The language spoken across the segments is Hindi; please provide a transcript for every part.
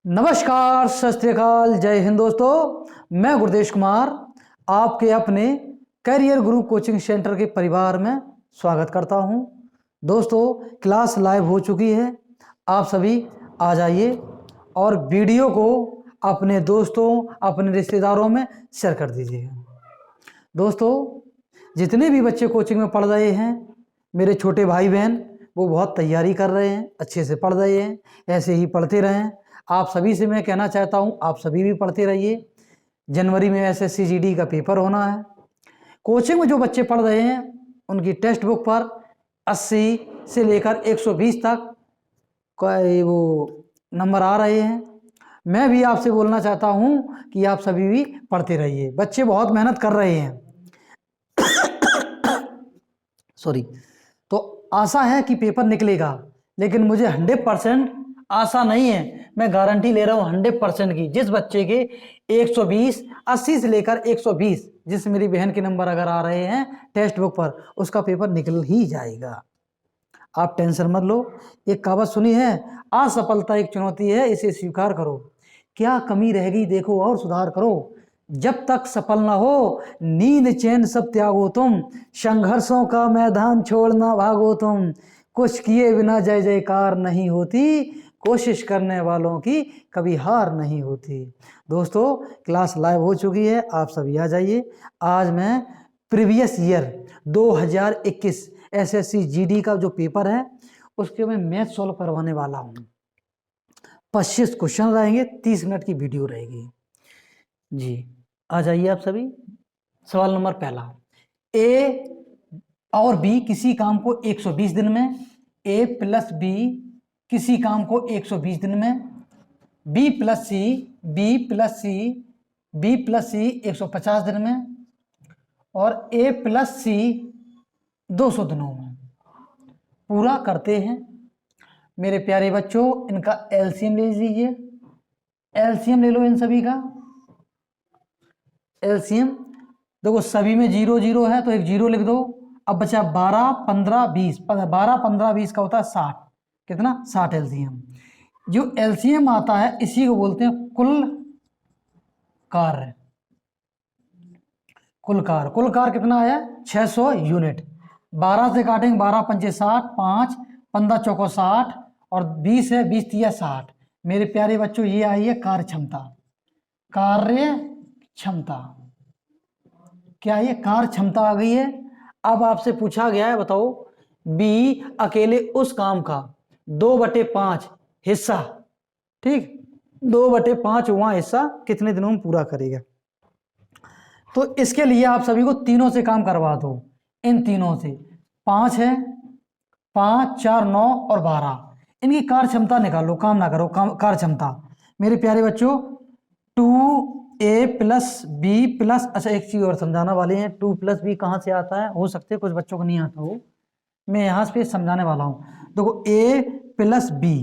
नमस्कार, सत श्री अकाल, जय हिंद दोस्तों। मैं गुरदेश कुमार आपके अपने करियर गुरु कोचिंग सेंटर के परिवार में स्वागत करता हूं। दोस्तों, क्लास लाइव हो चुकी है। आप सभी आ जाइए और वीडियो को अपने दोस्तों, अपने रिश्तेदारों में शेयर कर दीजिए। दोस्तों, जितने भी बच्चे कोचिंग में पढ़ रहे हैं, मेरे छोटे भाई बहन, वो बहुत तैयारी कर रहे हैं, अच्छे से पढ़ रहे हैं। ऐसे ही पढ़ते रहें। आप सभी से मैं कहना चाहता हूं, आप सभी भी पढ़ते रहिए। जनवरी में एसएससी जीडी का पेपर होना है। कोचिंग में जो बच्चे पढ़ रहे हैं उनकी टेक्स्ट बुक पर 80 से लेकर 120 तक वो नंबर आ रहे हैं। मैं भी आपसे बोलना चाहता हूं कि आप सभी भी पढ़ते रहिए। बच्चे बहुत मेहनत कर रहे हैं। सॉरी। तो आशा है कि पेपर निकलेगा, लेकिन मुझे 100% आशा नहीं है। मैं गारंटी ले रहा हूं 100% की। जिस बच्चे के 120, 80 से लेकर 120, जिस मेरी बहन के नंबर अगर आ रहे हैं टेक्स्ट बुक पर, उसका पेपर निकल ही जाएगा। आप टेंशन मत लो। एक कहावत सुनी है, असफलता एक चुनौती है, इसे स्वीकार करो। क्या कमी रहेगी देखो और सुधार करो। जब तक सफल ना हो नींद चैन सब त्यागो तुम, संघर्षों का मैदान छोड़ना भागो तुम। कुछ किए बिना जय जयकार नहीं होती, कोशिश करने वालों की कभी हार नहीं होती। दोस्तों, क्लास लाइव हो चुकी है, आप सभी आ जाइए। आज मैं प्रीवियस ईयर 2021 एसएससी जीडी का जो पेपर है उसके मैं मैथ सॉल्व करवाने वाला हूँ। 25 क्वेश्चन रहेंगे, 30 मिनट की वीडियो रहेगी जी। आ जाइए आप सभी। सवाल नंबर पहला, ए और बी किसी काम को 120 दिन में, ए प्लस बी किसी काम को 120 दिन में, बी प्लस सी, बी प्लस सी, बी प्लस सी 150 दिन में, और ए प्लस सी 200 दिनों में। पूरा करते हैं। मेरे प्यारे बच्चों, इनका एलसीएम ले लीजिए। एलसीएम ले लो इन सभी का। एलसीएम देखो, सभी में 0 0 है तो एक 0 लिख दो। अब बचा 12 15 20। 12 15 20 का होता है 60। कितना? 60 एलसीएम। जो एलसीएम आता है इसी को बोलते हैं कुल कार्य। कुल कार्य कितना आया? 600 यूनिट। 12 से काटेंगे, 12 पंचे 60, 5 15 चौको 60, और 20 है, 20 तिया 60। मेरे प्यारे बच्चों, ये आई है कार्य क्षमता। कार्य क्षमता क्या है? कार्य क्षमता आ गई है। अब आपसे पूछा गया है, बताओ बी अकेले उस काम का 2/5 हिस्सा, ठीक, 2/5 वहां हिस्सा कितने दिनों में पूरा करेगा। तो इसके लिए आप सभी को तीनों से काम करवा दो। इन तीनों से 5 है, 5 4 9 और 12, इनकी कार्य क्षमता निकालो। काम ना करो, कार्य क्षमता। मेरे प्यारे बच्चों, 2a प्लस बी प्लस, अच्छा एक चीज और समझाना वाले हैं। 2 प्लस बी कहाँ से आता है? हो सकते कुछ बच्चों को नहीं आता हो, मैं यहाँ पे समझाने वाला हूँ। देखो, a plus B,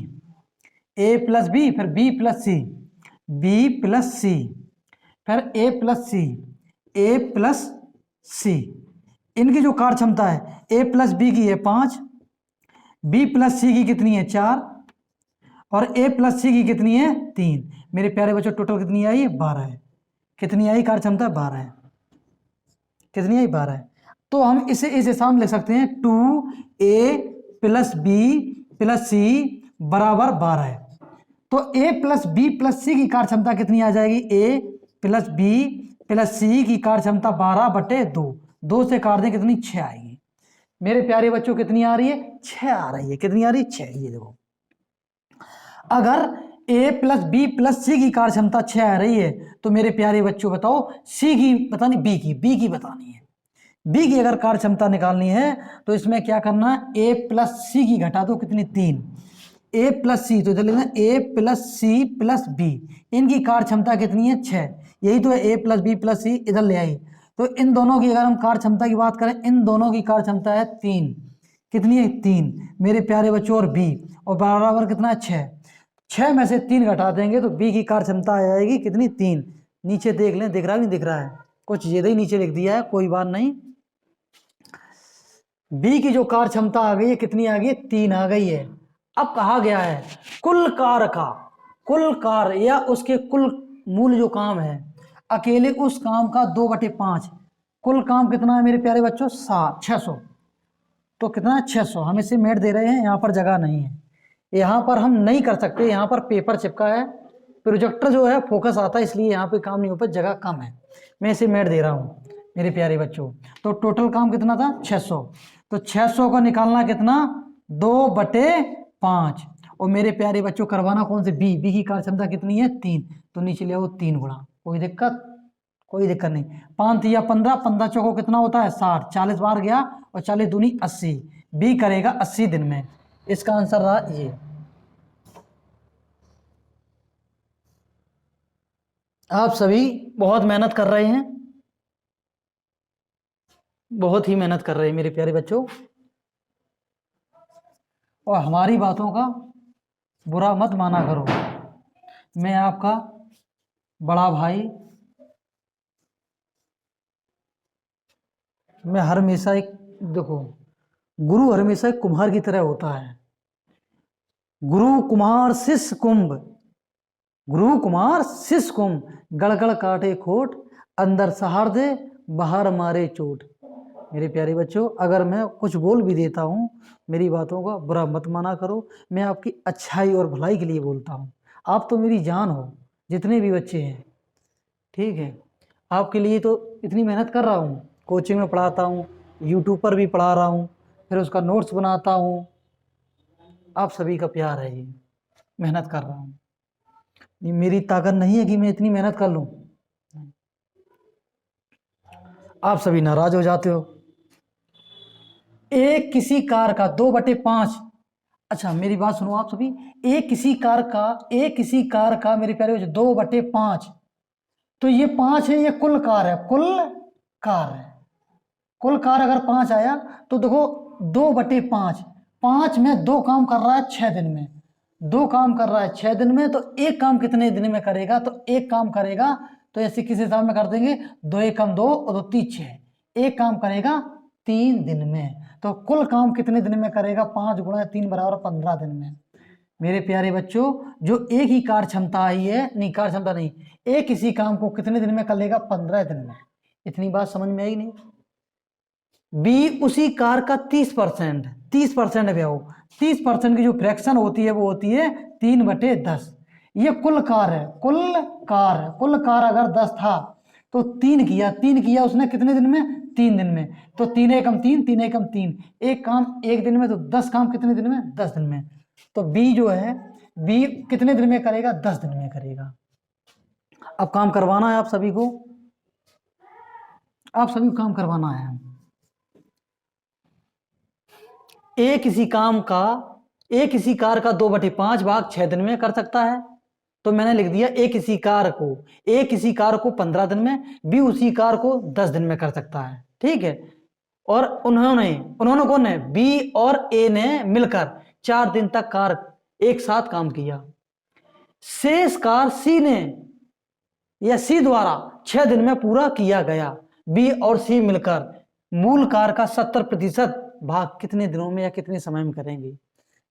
a plus B, फिर b plus C, b plus C, फिर a plus C, a plus C. इनकी जो कार्य क्षमता है, a प्लस बी की है 5, b प्लस सी की कितनी है 4, और a प्लस सी की कितनी है 3। मेरे प्यारे बच्चों, टोटल कितनी आई? 12 है। कितनी आई कार्य क्षमता? 12 है। कितनी आई? 12 है। तो हम इसे इस हिसाब में लिख सकते हैं, 2a प्लस बी प्लस सी बराबर 12 है। तो a प्लस बी प्लस सी की कार्य क्षमता कितनी आ जाएगी? a प्लस बी प्लस सी की कार्य क्षमता 12/2। 2 से काट दें, कितनी? 6 आएगी। मेरे प्यारे बच्चों, कितनी आ रही है? 6 आ रही है। कितनी आ रही है? 6। ये देखो, अगर a प्लस बी प्लस सी की कार्य क्षमता 6 आ रही है, तो मेरे प्यारे बच्चों बताओ c की बतानी, b की बतानी है। b की अगर कार्य क्षमता निकालनी है तो इसमें क्या करना है? a प्लस सी की घटा दो, कितनी? 3। a प्लस सी, तो इधर लिखना a plus C plus B. इनकी कार्य क्षमता कितनी है? 6। यही तो है, a प्लस बी प्लस सी इधर ले आई। तो इन दोनों की अगर हम कार्य क्षमता की बात करें, इन दोनों की कार्य क्षमता है 3। कितनी है? 3। मेरे प्यारे बच्चों, और b और बराबर कितना है? 6। 6 में से 3 घटा देंगे तो b की कार्य क्षमता आ जाएगी कितनी? 3। नीचे देख लें, दिख रहा है नहीं दिख रहा है? कुछ ज्यादा ही नीचे लिख दिया है, कोई बात नहीं। b की जो कार्य क्षमता आ गई है, कितनी आ गई है? 3 आ गई है। अब कहा गया है कुल कार्य का कुल कार्य या उसके कुल मूल जो काम है अकेले उस काम का 2/5। कुल काम कितना है मेरे प्यारे बच्चों? 600। तो कितना है? 600। हम इसे मेट दे रहे हैं, यहाँ पर जगह नहीं है, यहाँ पर हम नहीं कर सकते, यहाँ पर पेपर चिपका है, प्रोजेक्टर जो है फोकस आता है, इसलिए यहाँ पे काम नहीं हो पाता, जगह कम है, मैं इसे मेट दे रहा हूँ मेरे प्यारे बच्चों। तो टोटल काम कितना था? 600। तो 600 का निकालना कितना? 2/5। और मेरे प्यारे बच्चों करवाना कौन से? बी की कार्य क्षमता कितनी है? 3। तो नीचे ले आओ 3 गुणा, कोई दिक्कत? कोई दिक्कत नहीं। 5 या 15, 15 चौको कितना होता है? 60। 40 बार गया और 40 दूनी 80। बी करेगा 80 दिन में। इसका आंसर रहा ये। आप सभी बहुत मेहनत कर रहे हैं, बहुत ही मेहनत कर रहे हैं मेरे प्यारे बच्चों, और हमारी बातों का बुरा मत माना करो। मैं आपका बड़ा भाई, मैं हमेशा एक, देखो, गुरु हमेशा एक कुम्हार की तरह होता है। गुरु कुम्हार शिष्य कुंभ, गुरु कुमार शिष्य कुंभ, गड़गड़ काटे खोट, अंदर सहार दे बाहर मारे चोट। मेरे प्यारे बच्चों, अगर मैं कुछ बोल भी देता हूँ, मेरी बातों का बुरा मत माना करो, मैं आपकी अच्छाई और भलाई के लिए बोलता हूँ। आप तो मेरी जान हो, जितने भी बच्चे हैं, ठीक है? आपके लिए तो इतनी मेहनत कर रहा हूँ, कोचिंग में पढ़ाता हूँ, यूट्यूब पर भी पढ़ा रहा हूँ, फिर उसका नोट्स बनाता हूँ। आप सभी का प्यार है, ये मेहनत कर रहा हूँ, ये मेरी ताकत नहीं है कि मैं इतनी मेहनत कर लूँ। आप सभी नाराज हो जाते हो। एक किसी कार का 2/5, अच्छा मेरी बात सुनो आप सभी, एक किसी कार का मेरे प्यारे 2/5, तो ये 5 है, ये कुल कार है, कुल कार है, कुल कार अगर 5 आया तो देखो 2/5, 5 में 2 काम कर रहा है 6 दिन में, 2 काम कर रहा है 6 दिन में, तो एक काम कितने दिन में करेगा? तो एक काम करेगा, तो ऐसे किस हिसाब में कर देंगे? 2 × 1 = 2 और 2 × 3 = 6, एक काम करेगा 3 दिन में। तो कुल काम कितने दिन में करेगा? 5 × 3 = 15 दिन में। मेरे प्यारे बच्चों, जो एक ही कार्य क्षमता आई है, नहीं कार्य क्षमता नहीं, एक किसी काम को कितने दिन में कर लेगा? 15 दिन में। इतनी बात समझ में आई नहीं? बी उसी कार का 30%, 30% है भैया, 30% की जो फ्रैक्शन होती है वो होती है 3/10। ये कुल कार है, कुल कार अगर 10 था तो 3 किया उसने कितने दिन में? 3 दिन में। तो 3 × 3 3 × 3, एक काम एक दिन में, तो 10 काम कितने दिन में? 10 दिन में। तो बी जो है, बी कितने दिन में करेगा? 10 दिन में करेगा। अब काम करवाना है आप सभी को, आप सभी को काम करवाना है। एक किसी कार का 2/5 भाग 6 दिन में कर सकता है, तो मैंने लिख दिया एक किसी कार को 15 दिन में, बी उसी कार को 10 दिन में कर सकता है, ठीक है? और उन्होंने कौन है? बी और ए ने मिलकर 4 दिन तक कार एक साथ काम किया। शेष कार सी ने या सी द्वारा 6 दिन में पूरा किया गया। बी और सी मिलकर मूल कार का 70% भाग कितने दिनों में या कितने समय में करेंगे?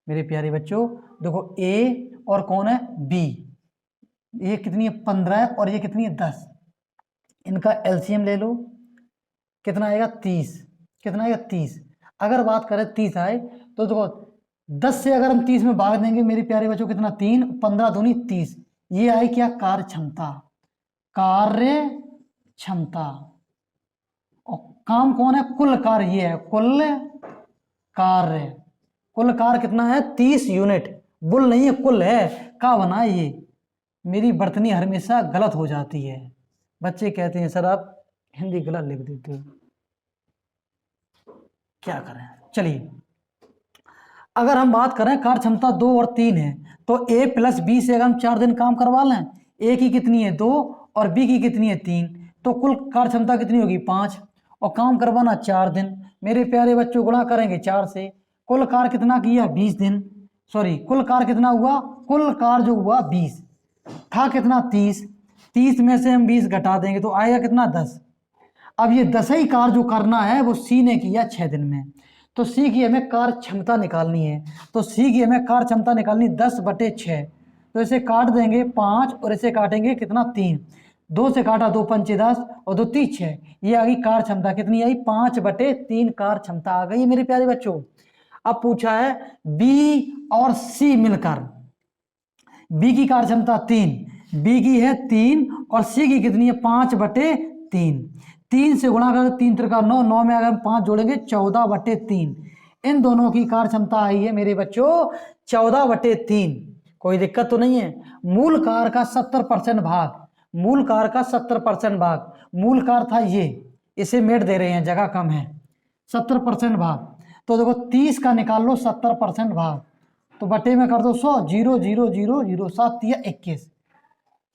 मेरे प्यारे बच्चों, देखो ए और कौन है? बी। ये कितनी है? 15 है, और ये कितनी है? 10। इनका एलसीएम ले लो, कितना आएगा? 30। कितना आएगा? 30। अगर बात करें 30 आए तो देखो 10 से अगर हम 30 में भाग देंगे मेरे प्यारे बच्चों, कितना? 3, 15 दूनी 30। ये आई क्या? कार्य क्षमता। कार्य क्षमता। और काम कौन है? कुल कार्य। ये है कुल कार्य। कुल कार्य कितना है? 30 यूनिट। बुल नहीं है, कुल है, का बना है ये। मेरी बर्तनी हमेशा गलत हो जाती है, बच्चे कहते हैं सर आप हिंदी गलत लिख देते हो, क्या करें? चलिए, अगर हम बात करें कार्य क्षमता 2 और 3 है, तो a + b से अगर हम 4 दिन काम करवा लें, a की कितनी है? 2 और b की कितनी है? 3, तो कुल कार्य क्षमता कितनी होगी? 5, और काम करवाना 4 दिन। मेरे प्यारे बच्चों, गुणा करेंगे 4 से, कुल कार्य कितना किया? 20 दिन। सॉरी, कुल कार्य कितना हुआ? कुल कार्य जो हुआ 20 था, कितना? 30। 30 में से हम 20 घटा देंगे तो आएगा कितना? 10। अब ये 10 ही कार्य जो करना है वो सी ने किया 6 दिन में, तो सी की हमें कार्य क्षमता निकालनी है। तो सी की हमें कार्य क्षमता निकालनी 10/6, तो इसे काट देंगे 5 और इसे काटेंगे कितना 3, 2 से काटा 2 पंचे 10 और 2 3 6, ये आ गई कार क्षमता, कितनी आई 5/3 कार क्षमता आ गई मेरे प्यारे बच्चों। अब पूछा है बी और सी मिलकर, बी की कार क्षमता 3, बी की है 3 और सी की कितनी है 5/3, 3 से गुणा कर 3 त्रिका 9, 9 में अगर हम 5 जोड़ेंगे 14/3, इन दोनों की कार क्षमता आई है मेरे बच्चों 14/3। कोई दिक्कत तो नहीं है। मूल कार का 70% भाग, मूल कार का 70% भाग, मूल कार था ये, इसे मेट दे रहे हैं जगह कम है, 70% भाग, तो देखो 30 का निकाल लो 70% भाग, तो बटे में कर दो 100, 0 0 0 0, 7 या 21,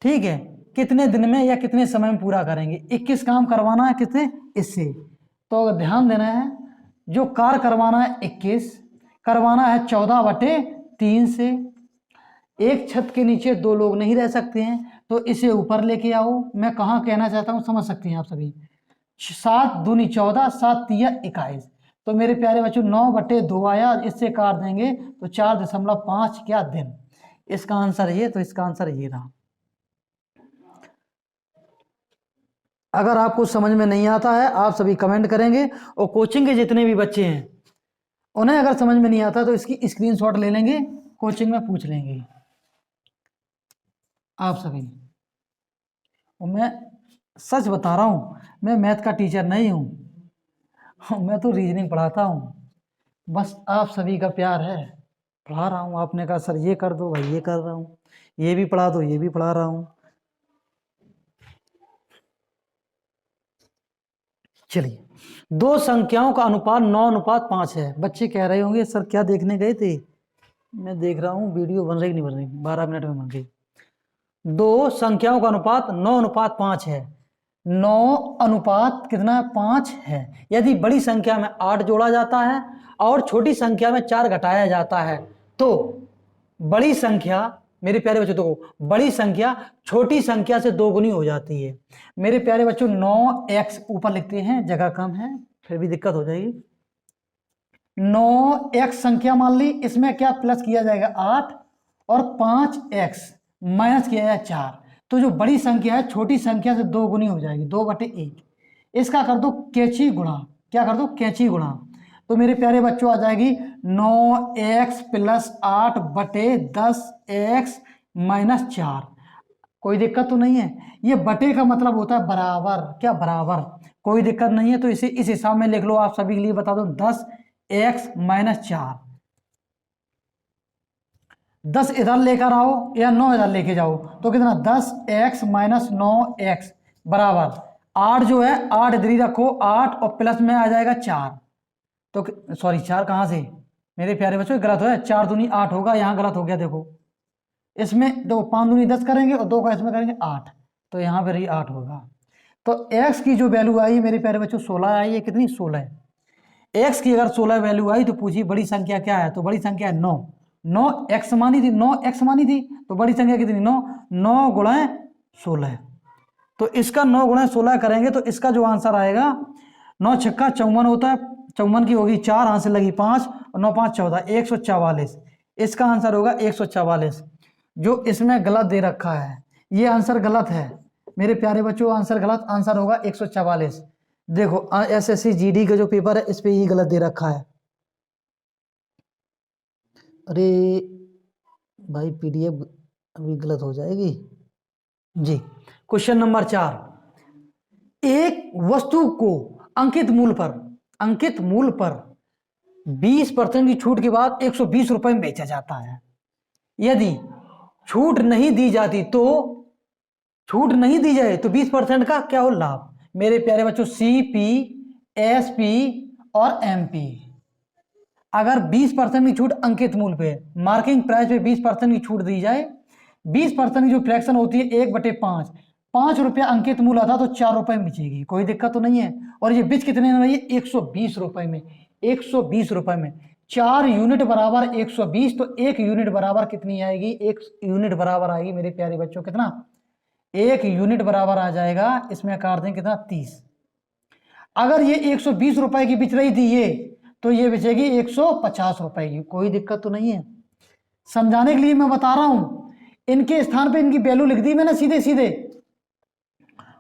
ठीक है। कितने दिन में या कितने समय में पूरा करेंगे, 21 काम करवाना है कितने इससे, तो ध्यान देना है जो कार करवाना है 21, करवाना है 14/3 से। एक छत के नीचे 2 लोग नहीं रह सकते हैं, तो इसे ऊपर लेके आओ। मैं कहाँ कहना चाहता हूँ समझ सकते हैं आप सभी। 7 दूनी 14, 7 तिया 21, तो मेरे प्यारे बच्चों 9/2 आया, इससे काट देंगे तो 4.5 क्या दिन। इसका आंसर ये, तो इसका आंसर ये रहा। अगर आपको समझ में नहीं आता है आप सभी कमेंट करेंगे, और कोचिंग के जितने भी बच्चे हैं उन्हें अगर समझ में नहीं आता तो इसकी स्क्रीनशॉट ले लेंगे, कोचिंग में पूछ लेंगे आप सभी। और मैं सच बता रहा हूँ, मैं मैथ का टीचर नहीं हूँ, मैं तो रीजनिंग पढ़ाता हूँ, बस आप सभी का प्यार है, पढ़ा रहा हूँ। आपने कहा सर ये कर दो, भाई ये कर रहा हूँ, ये भी पढ़ा दो, ये भी पढ़ा रहा हूँ। चलिए, 2 संख्याओं का अनुपात 9:5 है। बच्चे कह रहे होंगे सर क्या देखने गए थे, मैं देख रहा हूँ वीडियो बन रही नहीं बन रही, 12 मिनट में बन गई। 2 संख्याओं का अनुपात 9:5 है, 9 अनुपात कितना 5 है। यदि बड़ी संख्या में 8 जोड़ा जाता है और छोटी संख्या में 4 घटाया जाता है, तो बड़ी संख्या मेरे प्यारे बच्चों, देखो बड़ी संख्या छोटी संख्या से 2 गुनी हो जाती है। मेरे प्यारे बच्चों 9x ऊपर लिखते हैं, जगह कम है फिर भी दिक्कत हो जाएगी। 9x संख्या मान ली, इसमें क्या प्लस किया जाएगा 8 और 5x माइनस किया जाएगा 4, तो जो बड़ी संख्या है छोटी संख्या से 2 गुनी हो जाएगी, 2/1। इसका कर दो कैंची गुणा, क्या कर दो कैंची गुणा, तो मेरे प्यारे बच्चों आ जाएगी 9x + 8/10x - 4। कोई दिक्कत तो नहीं है। ये बटे का मतलब होता है बराबर, क्या बराबर, कोई दिक्कत नहीं है। तो इसे इस हिसाब में लिख लो, आप सभी के लिए बता दो 10x - 4। 10 इधर लेकर आओ या 9 इधर लेके जाओ, तो कितना 10x - 9x बराबर 8, जो है 8 इधर ही रखो, 8 और प्लस में आ जाएगा 4, तो सॉरी 4 कहाँ से मेरे प्यारे बच्चों गलत हो है, 4 दूनी 8 होगा, यहाँ गलत हो गया। देखो इसमें दो 5 दूनी 10 करेंगे और 2 का इसमें करेंगे 8, तो यहाँ पर ही 8 होगा। तो x की जो वैल्यू आई मेरे प्यारे बच्चों 16 आई है, कितनी 16 है। x की अगर 16 वैल्यू आई तो पूछिए बड़ी संख्या क्या है, तो बड़ी संख्या है 9, 9x मानी थी, 9x मानी थी, तो बड़ी संख्या कितनी 9, 9 × 16, तो इसका 9 × 16 करेंगे तो इसका जो आंसर आएगा 9 छक्का 54 होता है, 54 की होगी 4, हाथ से लगी 5 और 9 5 14, 144। इसका आंसर होगा 144। जो इसमें गलत दे रखा है ये आंसर गलत है मेरे प्यारे बच्चों, आंसर गलत, आंसर होगा 144। देखो SSC GD का जो पेपर है इस पे ही गलत दे रखा है। अरे भाई PDF अभी गलत हो जाएगी जी। क्वेश्चन नंबर 4, एक वस्तु को अंकित मूल पर 20% की छूट के बाद 120 रुपए में बेचा जाता है। यदि छूट नहीं दी जाती तो, छूट नहीं दी जाए तो 20% का क्या हो लाभ। मेरे प्यारे बच्चों CP, SP और MP, अगर 20% की छूट अंकित मूल पे, मार्किंग प्राइस पे 20% की छूट दी जाए, 20% की जो फ्रैक्शन होती है 1/5, 5 रुपया अंकित मूल आता तो 4 रुपए में बिचेगी, कोई दिक्कत तो नहीं है। और ये बिच कितने में रही है 120 रुपए में, 120 रुपए में 4 यूनिट बराबर 120, तो 1 यूनिट बराबर कितनी आएगी, 1 यूनिट बराबर आएगी मेरे प्यारे बच्चों कितना, 1 यूनिट बराबर आ जाएगा, इसमें काट दें कितना 30। अगर ये 120 रुपए की बिच रही थी ये, तो ये बेचेगी 150 रुपए की, कोई दिक्कत तो नहीं है। समझाने के लिए मैं बता रहा हूं, इनके स्थान पे इनकी वैल्यू लिख दी मैंने सीधे सीधे,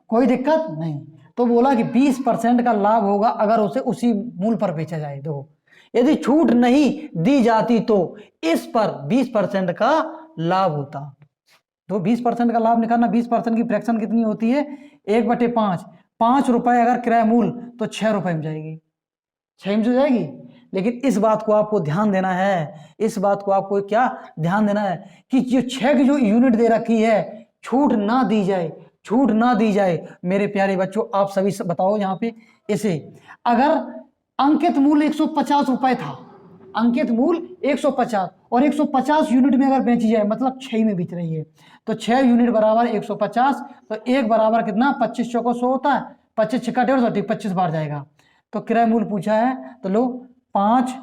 कोई दिक्कत नहीं। तो बोला कि 20% का लाभ होगा अगर उसे उसी मूल पर बेचा जाए। देखो यदि छूट नहीं दी जाती तो इस पर 20% का लाभ होता। तो 20% का लाभ निकालना, 20% की फ्रैक्शन कितनी होती है, 1/5। 5 रुपए अगर किराया मूल तो 6 रुपए में जाएगी, 6 में जाएगी। लेकिन इस बात को आपको ध्यान देना है, इस बात को आपको क्या ध्यान देना है कि जो 6 की जो यूनिट दे रखी है छूट ना दी जाए, छूट ना दी जाए। मेरे प्यारे बच्चों आप सभी बताओ यहाँ पे, इसे अगर अंकित मूल्य 150 रुपए था, अंकित मूल्य 150 और 150 यूनिट में अगर बेची जाए, मतलब 6 में बेच रही है, तो 6 यूनिट बराबर 150, तो 1 बराबर कितना, 25 चौको 100 होता है, 25 छक्का 150, 25 बार जाएगा। तो किराया मूल्य पूछा है तो लो 5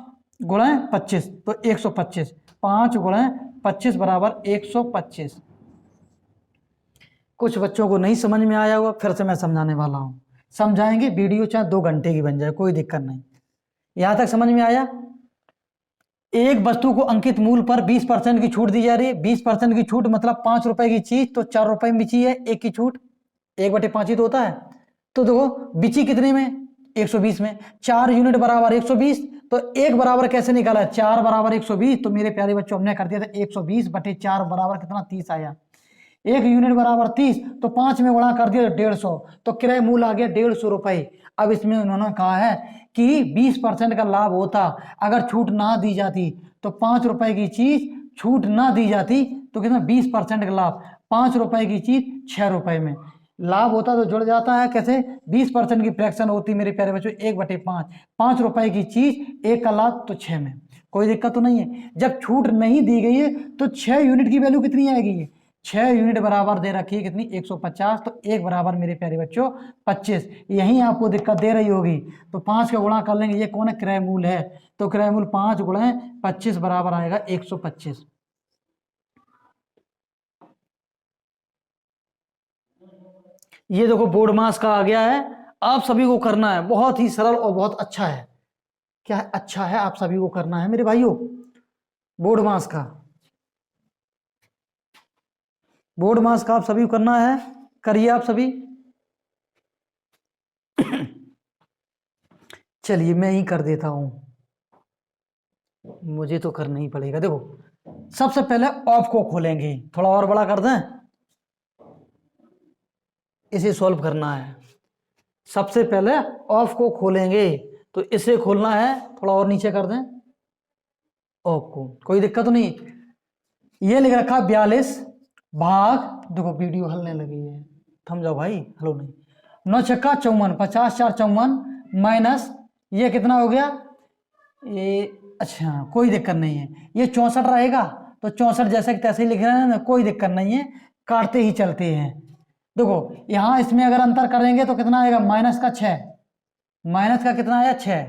गुणे 25 तो 125, 5 गुणे 25 बराबर 125। कुछ बच्चों को नहीं समझ में आया हुआ, फिर से मैं समझाने वाला हूं, समझाएंगे। वीडियो चाहे 2 घंटे की बन जाए, कोई दिक्कत नहीं। यहां तक समझ में आया? एक वस्तु को अंकित मूल्य पर 20% की छूट दी जा रही है। 20% की छूट मतलब 5 रुपए की चीज तो 4 रुपए में बिची है, एक की छूट 1/5 ही तो होता है। तो देखो बिची कितने में, 120 में। 4 यूनिट बराबर 120, तो 1 बराबर कैसे निकाला, 4 बराबर 120। तो मेरे प्यारे बच्चों हमने कर दिया था 120/4 बराबर कितना, 30 आया। 1 यूनिट बराबर 30, तो 5 में गुणा कर दिया तो 150, तो किराया मूल्य आ गया 150 रुपए। अब इसमें उन्होंने कहा है कि 20% का लाभ होता अगर छूट ना दी जाती, तो 5 रुपए की चीज छूट ना दी जाती तो कितना, 20% का लाभ, 5 रुपए की चीज 6 रुपए में लाभ होता तो जुड़ जाता है कैसे, 20% की फ्रैक्शन होती मेरे प्यारे बच्चों 1/5। 5 रुपए की चीज 1 का लाभ तो 6 में, कोई दिक्कत तो नहीं है। जब छूट नहीं दी गई है तो 6 यूनिट की वैल्यू कितनी आएगी, 6 यूनिट बराबर दे रखी है कितनी, 150, तो 1 बराबर मेरे प्यारे बच्चों 25। यही आपको दिक्कत दे रही होगी, तो 5 का गुणा कर लेंगे, ये कौन है, क्रय मूल्य है, तो क्रय मूल्य 5 गुणे 25 बराबर आएगा 125। ये देखो बोर्ड मास का आ गया है, आप सभी को करना है, बहुत ही सरल और बहुत अच्छा है। क्या है, अच्छा है, आप सभी को करना है मेरे भाइयों। बोर्ड मास का, बोर्ड मास का आप सभी को करना है, करिए आप सभी। चलिए मैं ही कर देता हूं, मुझे तो करना ही पड़ेगा। देखो सबसे पहले ऑफ को खोलेंगे, थोड़ा और बड़ा कर दें, इसे सॉल्व करना है। सबसे पहले ऑफ को खोलेंगे, तो इसे खोलना है, थोड़ा और नीचे कर दें ऑफ को, कोई दिक्कत तो नहीं। ये लिख रखा 42 भाग, देखो वीडियो हलने लगी है, थम जाओ भाई, हलो नहीं, 9 छक्का 54, 50 4 54 माइनस ये कितना हो गया, ये अच्छा कोई दिक्कत नहीं है, ये 64 रहेगा, तो 64 जैसे कि तैसे ही लिख रहे हैं ना, कोई दिक्कत नहीं है, काटते ही चलते हैं। देखो यहां इसमें अगर अंतर करेंगे तो कितना आएगा, माइनस का 6, माइनस का कितना आया 6,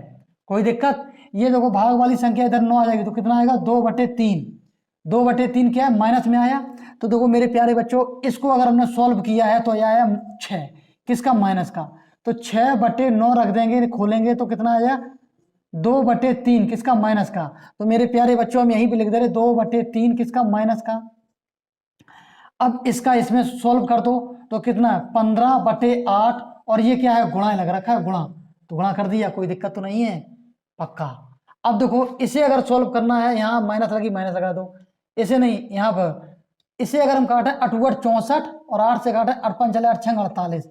कोई दिक्कत। ये देखो भाग वाली संख्या इधर 9 आ जाएगी, तो कितना आएगा 2/3, 2/3 क्या है, माइनस में आया। तो देखो मेरे प्यारे बच्चों, इसको अगर हमने सॉल्व किया है तो यह आया 6, किसका, माइनस का, तो 6/9 रख देंगे, खोलेंगे तो कितना आया 2/3, किसका, माइनस का। तो मेरे प्यारे बच्चों हम यहीं पे लिख दे रहे 2/3 किसका, माइनस का। अब इसका इसमें सॉल्व कर दो तो कितना, 15/8, और ये क्या है, गुणा लग रखा है, गुणा, तो गुणा कर दिया, कोई दिक्कत तो नहीं है, पक्का। अब देखो इसे अगर सॉल्व करना है, यहाँ माइनस लगी, माइनस लगा दो, इसे नहीं, यहाँ पर इसे अगर हम काटें 8 64 और 8 से काटें 8 5 चले 8 6 48,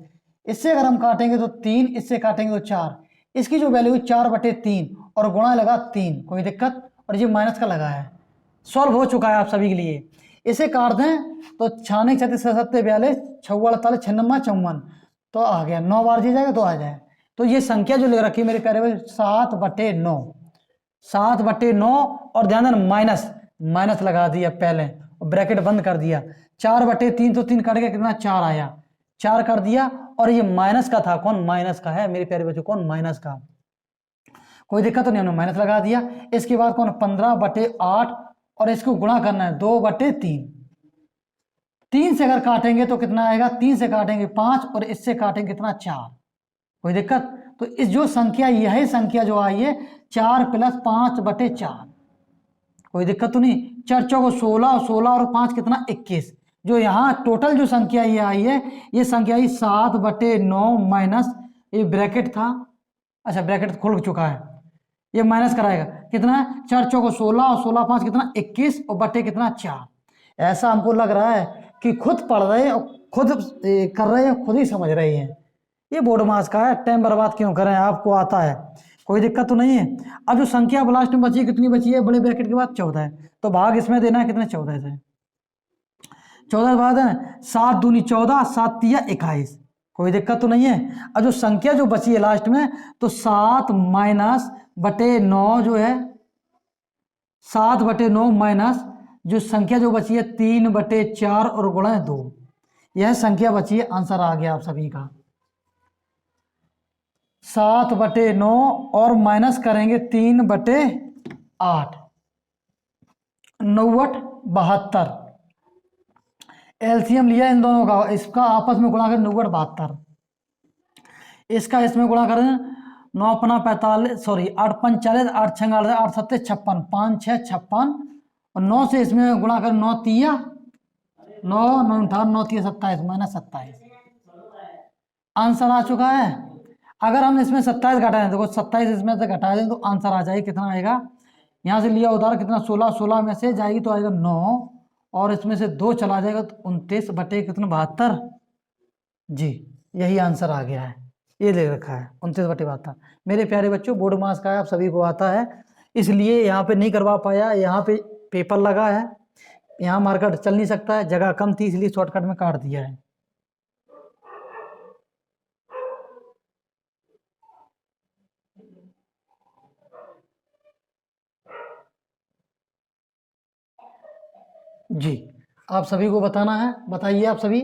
इससे अगर हम काटेंगे तो 3, इससे काटेंगे तो 4, इसकी जो वैल्यू 4/3 और गुणा लगा 3, कोई दिक्कत, और ये माइनस का लगा है, सॉल्व हो चुका है आप सभी के लिए। इसे काट दें तो 6 36 37 42 46 48 96 54, तो आ गया, 9 बार जी जाएगा तो आ जाए। तो ये संख्या जो लिख रखी है मेरे प्यारे भाई 7/9, 7/9, और ध्यान देना माइनस, माइनस लगा दिया पहले और ब्रैकेट बंद कर दिया, 4/3 तो 3 कट गया, कितना 4 आया, 4 कर दिया, और ये माइनस का था, कौन, माइनस का है मेरे प्यारे बच्चों, कौन, माइनस का, कोई दिक्कत तो नहीं, हमने माइनस लगा दिया। इसके बाद कौन, 15/8, और इसको गुणा करना है 2/3, 3 से अगर काटेंगे तो कितना आएगा, 3 से काटेंगे 5 और इससे काटेंगे कितना, 4, कोई दिक्कत। तो इस जो संख्या, यही संख्या जो आई है 4 + 5/4, कोई दिक्कत तो नहीं। 4 चौको 16 और 16 और 5 कितना 21। जो यहाँ टोटल जो संख्या ये आई है, ये संख्या आई 7/9 माइनस, ये ब्रैकेट था, अच्छा ब्रैकेट खुल चुका है, ये माइनस कराएगा कितना है, 4 चौको 16 और 16 5 कितना 21 और बटे कितना 4। ऐसा हमको लग रहा है कि खुद पढ़ रहे हैं और खुद कर रहे हैं, खुद ही समझ रहे हैं। ये बोर्ड मास का है, टाइम बर्बाद क्यों करें, आपको आता है, कोई दिक्कत तो नहीं है। अब जो संख्या लास्ट में बची कितनी बची है, बड़े ब्रैकेट के बाद 14 है, तो भाग इसमें देना है कितने 14 से, 14 बाद है 7 दूनी 14, 7 तिया 21, कोई दिक्कत तो नहीं है। अब जो संख्या जो बची है लास्ट में, तो 7 माइनस बटे 9 जो है, 7/9 माइनस जो संख्या जो बची है 3/4 और गुणा 2, यह संख्या बची है। आंसर आ गया आप सभी का 7/9 और माइनस करेंगे 3/8, 9/72। एलसीएम लिया इन दोनों का, इसका आपस में गुणा करें 9/72, इसका इसमें गुणा करें 9 अपना 45, सॉरी 8 5 40, 8 6 8 7 56, 5 6 56 और 9 से इसमें गुणा करें 9 तिया 9 9 18 9 तिया 27 माइनस 27। आंसर आ चुका है। अगर हम इसमें 27 घटाएं, देखो 27 इसमें से घटा दें तो आंसर आ जाएगा, कितना आएगा, यहाँ से लिया उधार कितना 16, 16 में से जाएगी तो आएगा 9 और इसमें से 2 चला जाएगा तो 29 बटे कितना 72। जी यही आंसर आ गया है, ये ले रखा है 29/72। मेरे प्यारे बच्चों बोर्ड मास का है, आप सभी को आता है, इसलिए यहाँ पे नहीं करवा पाया, यहाँ पे पेपर लगा है, यहाँ मार्कर चल नहीं सकता है, जगह कम थी इसलिए शॉर्टकट में काट दिया है। जी आप सभी को बताना है, बताइए आप सभी।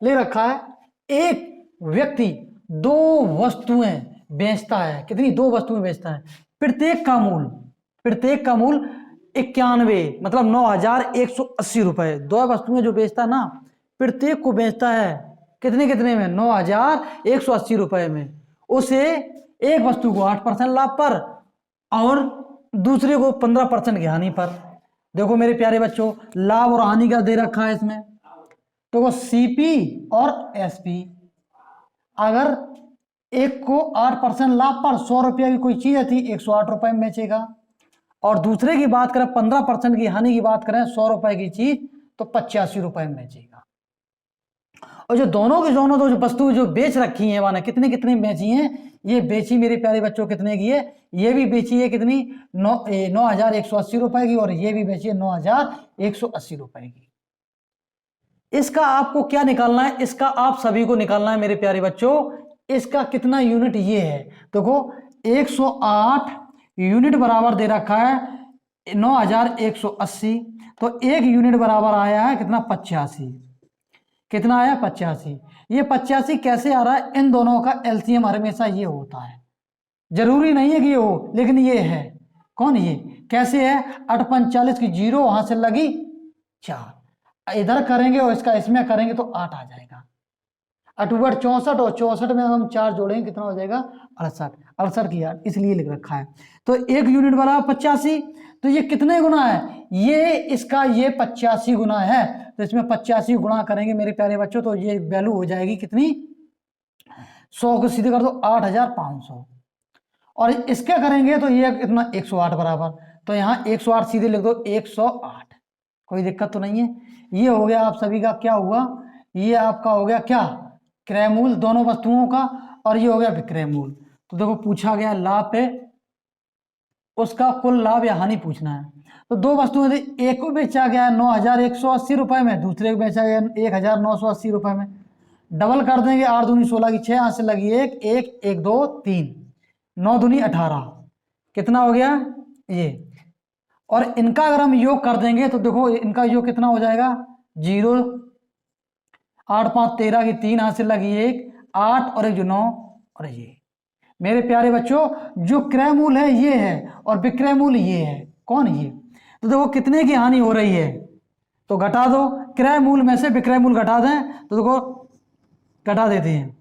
ले रखा है, एक व्यक्ति 2 वस्तुएं बेचता है, कितनी 2 वस्तुएं बेचता है, प्रत्येक का मूल 91 मतलब 9,180 रुपए। 2 वस्तुएं जो बेचता है ना, प्रत्येक को बेचता है कितने कितने में, 9,180 रुपए में। उसे एक वस्तु को 8% लाभ पर और दूसरे को 15% की हानि पर। देखो मेरे प्यारे बच्चों, लाभ और हानि का दे रखा है इसमें, तो सीपी और एसपी। अगर एक को 8% लाभ पर 100 रुपये की कोई चीज थी, 108 रुपये में बेचेगा, और दूसरे की बात करें 15% की हानि की बात करें, 100 रुपए की चीज तो 85 रुपए में बेचेगा। और जो दोनों की दोनों तो जो वस्तु जो बेच रखी है माने कितने कितने बेची हैं, ये बेची मेरे प्यारे बच्चों कितने की है, ये भी बेची है कितनी 9,180 रुपए की, और ये भी बेची है 9,180 रुपए की। इसका आपको क्या निकालना है, इसका आप सभी को निकालना है मेरे प्यारे बच्चों, इसका कितना यूनिट ये है। देखो 108 यूनिट बराबर दे रखा है 9,180, तो 1 यूनिट बराबर आया है कितना 85, कितना आया 85। ये 85 कैसे आ रहा है, इन दोनों का एलसीएम हमेशा ये होता है, जरूरी नहीं है कि ये हो, लेकिन ये है। कौन ये कैसे है, 8 5 40 की 0 वहां से लगी 4, इधर करेंगे और इसका इसमें करेंगे तो 8 आ जाएगा। 8 64 और 64 में हम 4 जोड़ेंगे कितना हो जाएगा 68, 68 की 8 इसलिए लिख रखा है। तो 1 यूनिट वाला 85, तो ये कितने गुना है, ये इसका ये 85 गुना है, तो इसमें 85 गुणा करेंगे मेरे प्यारे बच्चों, तो ये वैल्यू हो जाएगी कितनी, 100 को सीधे कर दो 8,500, और इसके करेंगे तो ये कितना 108 बराबर, तो यहाँ 108 सीधे लिख दो 108, कोई दिक्कत तो नहीं है। ये हो गया आप सभी का क्या हुआ, ये आपका हो गया क्या क्रय मूल दोनों वस्तुओं का, और ये हो गया विक्रय मूल। तो देखो पूछा गया लाभ पे उसका कुल लाभ या हानि पूछना है। तो 2 वस्तुएं थी, एक को बेचा गया 9,180 रुपए में, दूसरे को बेचा गया 1,980 रुपए में। डबल कर देंगे, 8 दूनी 16 की 6, यहाँ से लगी 1 1 1 2 3, 9 दूनी 18, कितना हो गया ये। और इनका अगर हम योग कर देंगे तो देखो इनका योग कितना हो जाएगा 0, 8 5 13 की 3, यहाँ से लगी 1 8 और 1 जो 9, और ये मेरे प्यारे बच्चों जो क्रय मूल है ये है और विक्रय मूल ये है। कौन ये, तो देखो कितने की हानि हो रही है, तो घटा दो, क्रय मूल में से विक्रय मूल घटा दें तो देखो घटा देते हैं,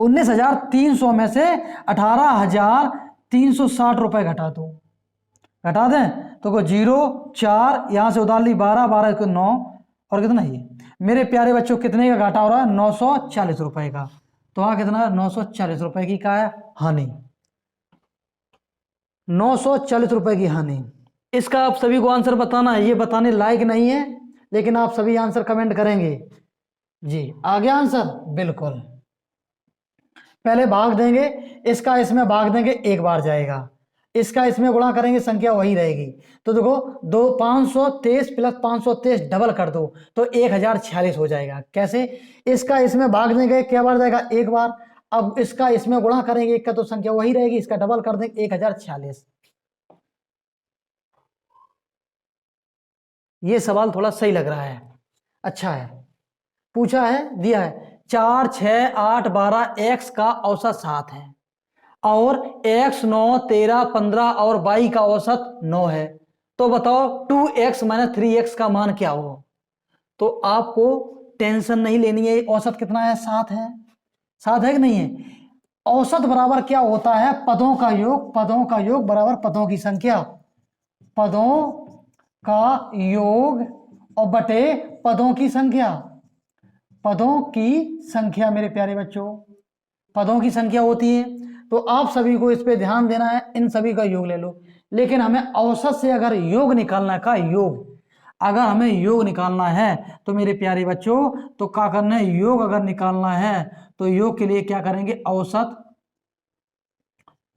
19,300 में से 18,360 रुपए घटा दो, घटा दें तो 0 4, यहाँ से उधार ली 12, 12 को 9 और कितना ये मेरे प्यारे बच्चों कितने का घाटा हो रहा है 940 रुपए का। तो हाँ कितना 940 रुपए की क्या है हानि, 940 रुपए की हानि। इसका आप सभी को आंसर बताना है, ये बताने लायक नहीं है लेकिन आप सभी आंसर कमेंट करेंगे जी। आ गया आंसर? बिल्कुल। पहले भाग देंगे, इसका इसमें भाग देंगे एक बार जाएगा, इसका इसमें गुणा करेंगे संख्या वही रहेगी। तो देखो 523 प्लस 523 डबल कर दो तो 1046 हो जाएगा। कैसे? इसका इसमें भाग देंगे क्या बार जाएगा एक बार, अब इसका इसमें गुणा करेंगे एक का तो संख्या वही रहेगी, इसका डबल कर देंगे 1046। ये सवाल थोड़ा सही लग रहा है, अच्छा है, पूछा है, दिया है 4 6 8 12 x का औसत 7 है और x 9 13 15 और y का औसत 9 है, तो बताओ 2x माइनस 3x का मान क्या हो। तो आपको टेंशन नहीं लेनी है, औसत कितना है 7 है, 7 है कि नहीं है। औसत बराबर क्या होता है पदों का योग, पदों का योग बराबर पदों की संख्या, पदों का योग और बटे पदों की संख्या, पदों की संख्या मेरे प्यारे बच्चों, पदों की संख्या होती है। तो आप सभी को इस पे ध्यान देना है, इन सभी का योग ले लो। लेकिन हमें औसत से अगर योग निकालना का योग, अगर हमें योग निकालना है तो मेरे प्यारे बच्चों तो क्या करना है, योग अगर निकालना है तो योग के लिए क्या करेंगे, औसत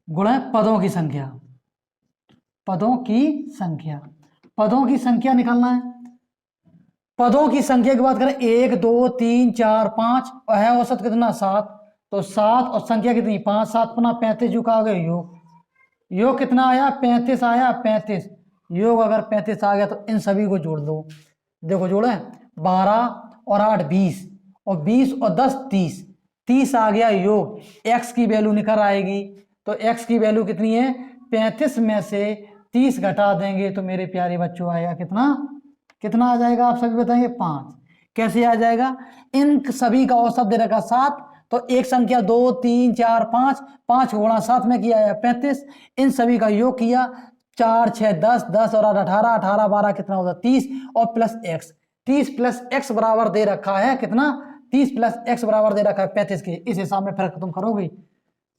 गुणा पदों की संख्या, पदों की संख्या, पदों की संख्या निकालना है। पदों की संख्या की बात करें 1 2 3 4 5 और है औसत कितना 7, तो 7 और संख्या कितनी 5 7 पुनः 35 जो का गया योग, योग कितना आया 35 आया 35, योग अगर 35 आ गया तो इन सभी को जोड़ दो। देखो जोड़े 12 और 8 20 और 20 और 10 30, 30 आ गया योग, x की वैल्यू निकल आएगी। तो x की वैल्यू कितनी है 35 में से 30 घटा देंगे तो मेरे प्यारे बच्चों आएगा कितना, कितना आ जाएगा आप सभी बताएंगे 5। कैसे आ जाएगा, इन सभी का औसत दे रखा 7, तो एक संख्या 2 3 4 5, 5 गुणा 7 में किया है 35, इन सभी का योग किया 4 6 10 10 और 8 18 18 12 कितना होता 30 और प्लस x, 30 प्लस x बराबर दे रखा है कितना 30 प्लस x बराबर दे रखा है 35 के, इस हिसाब में फर्क तुम करोगे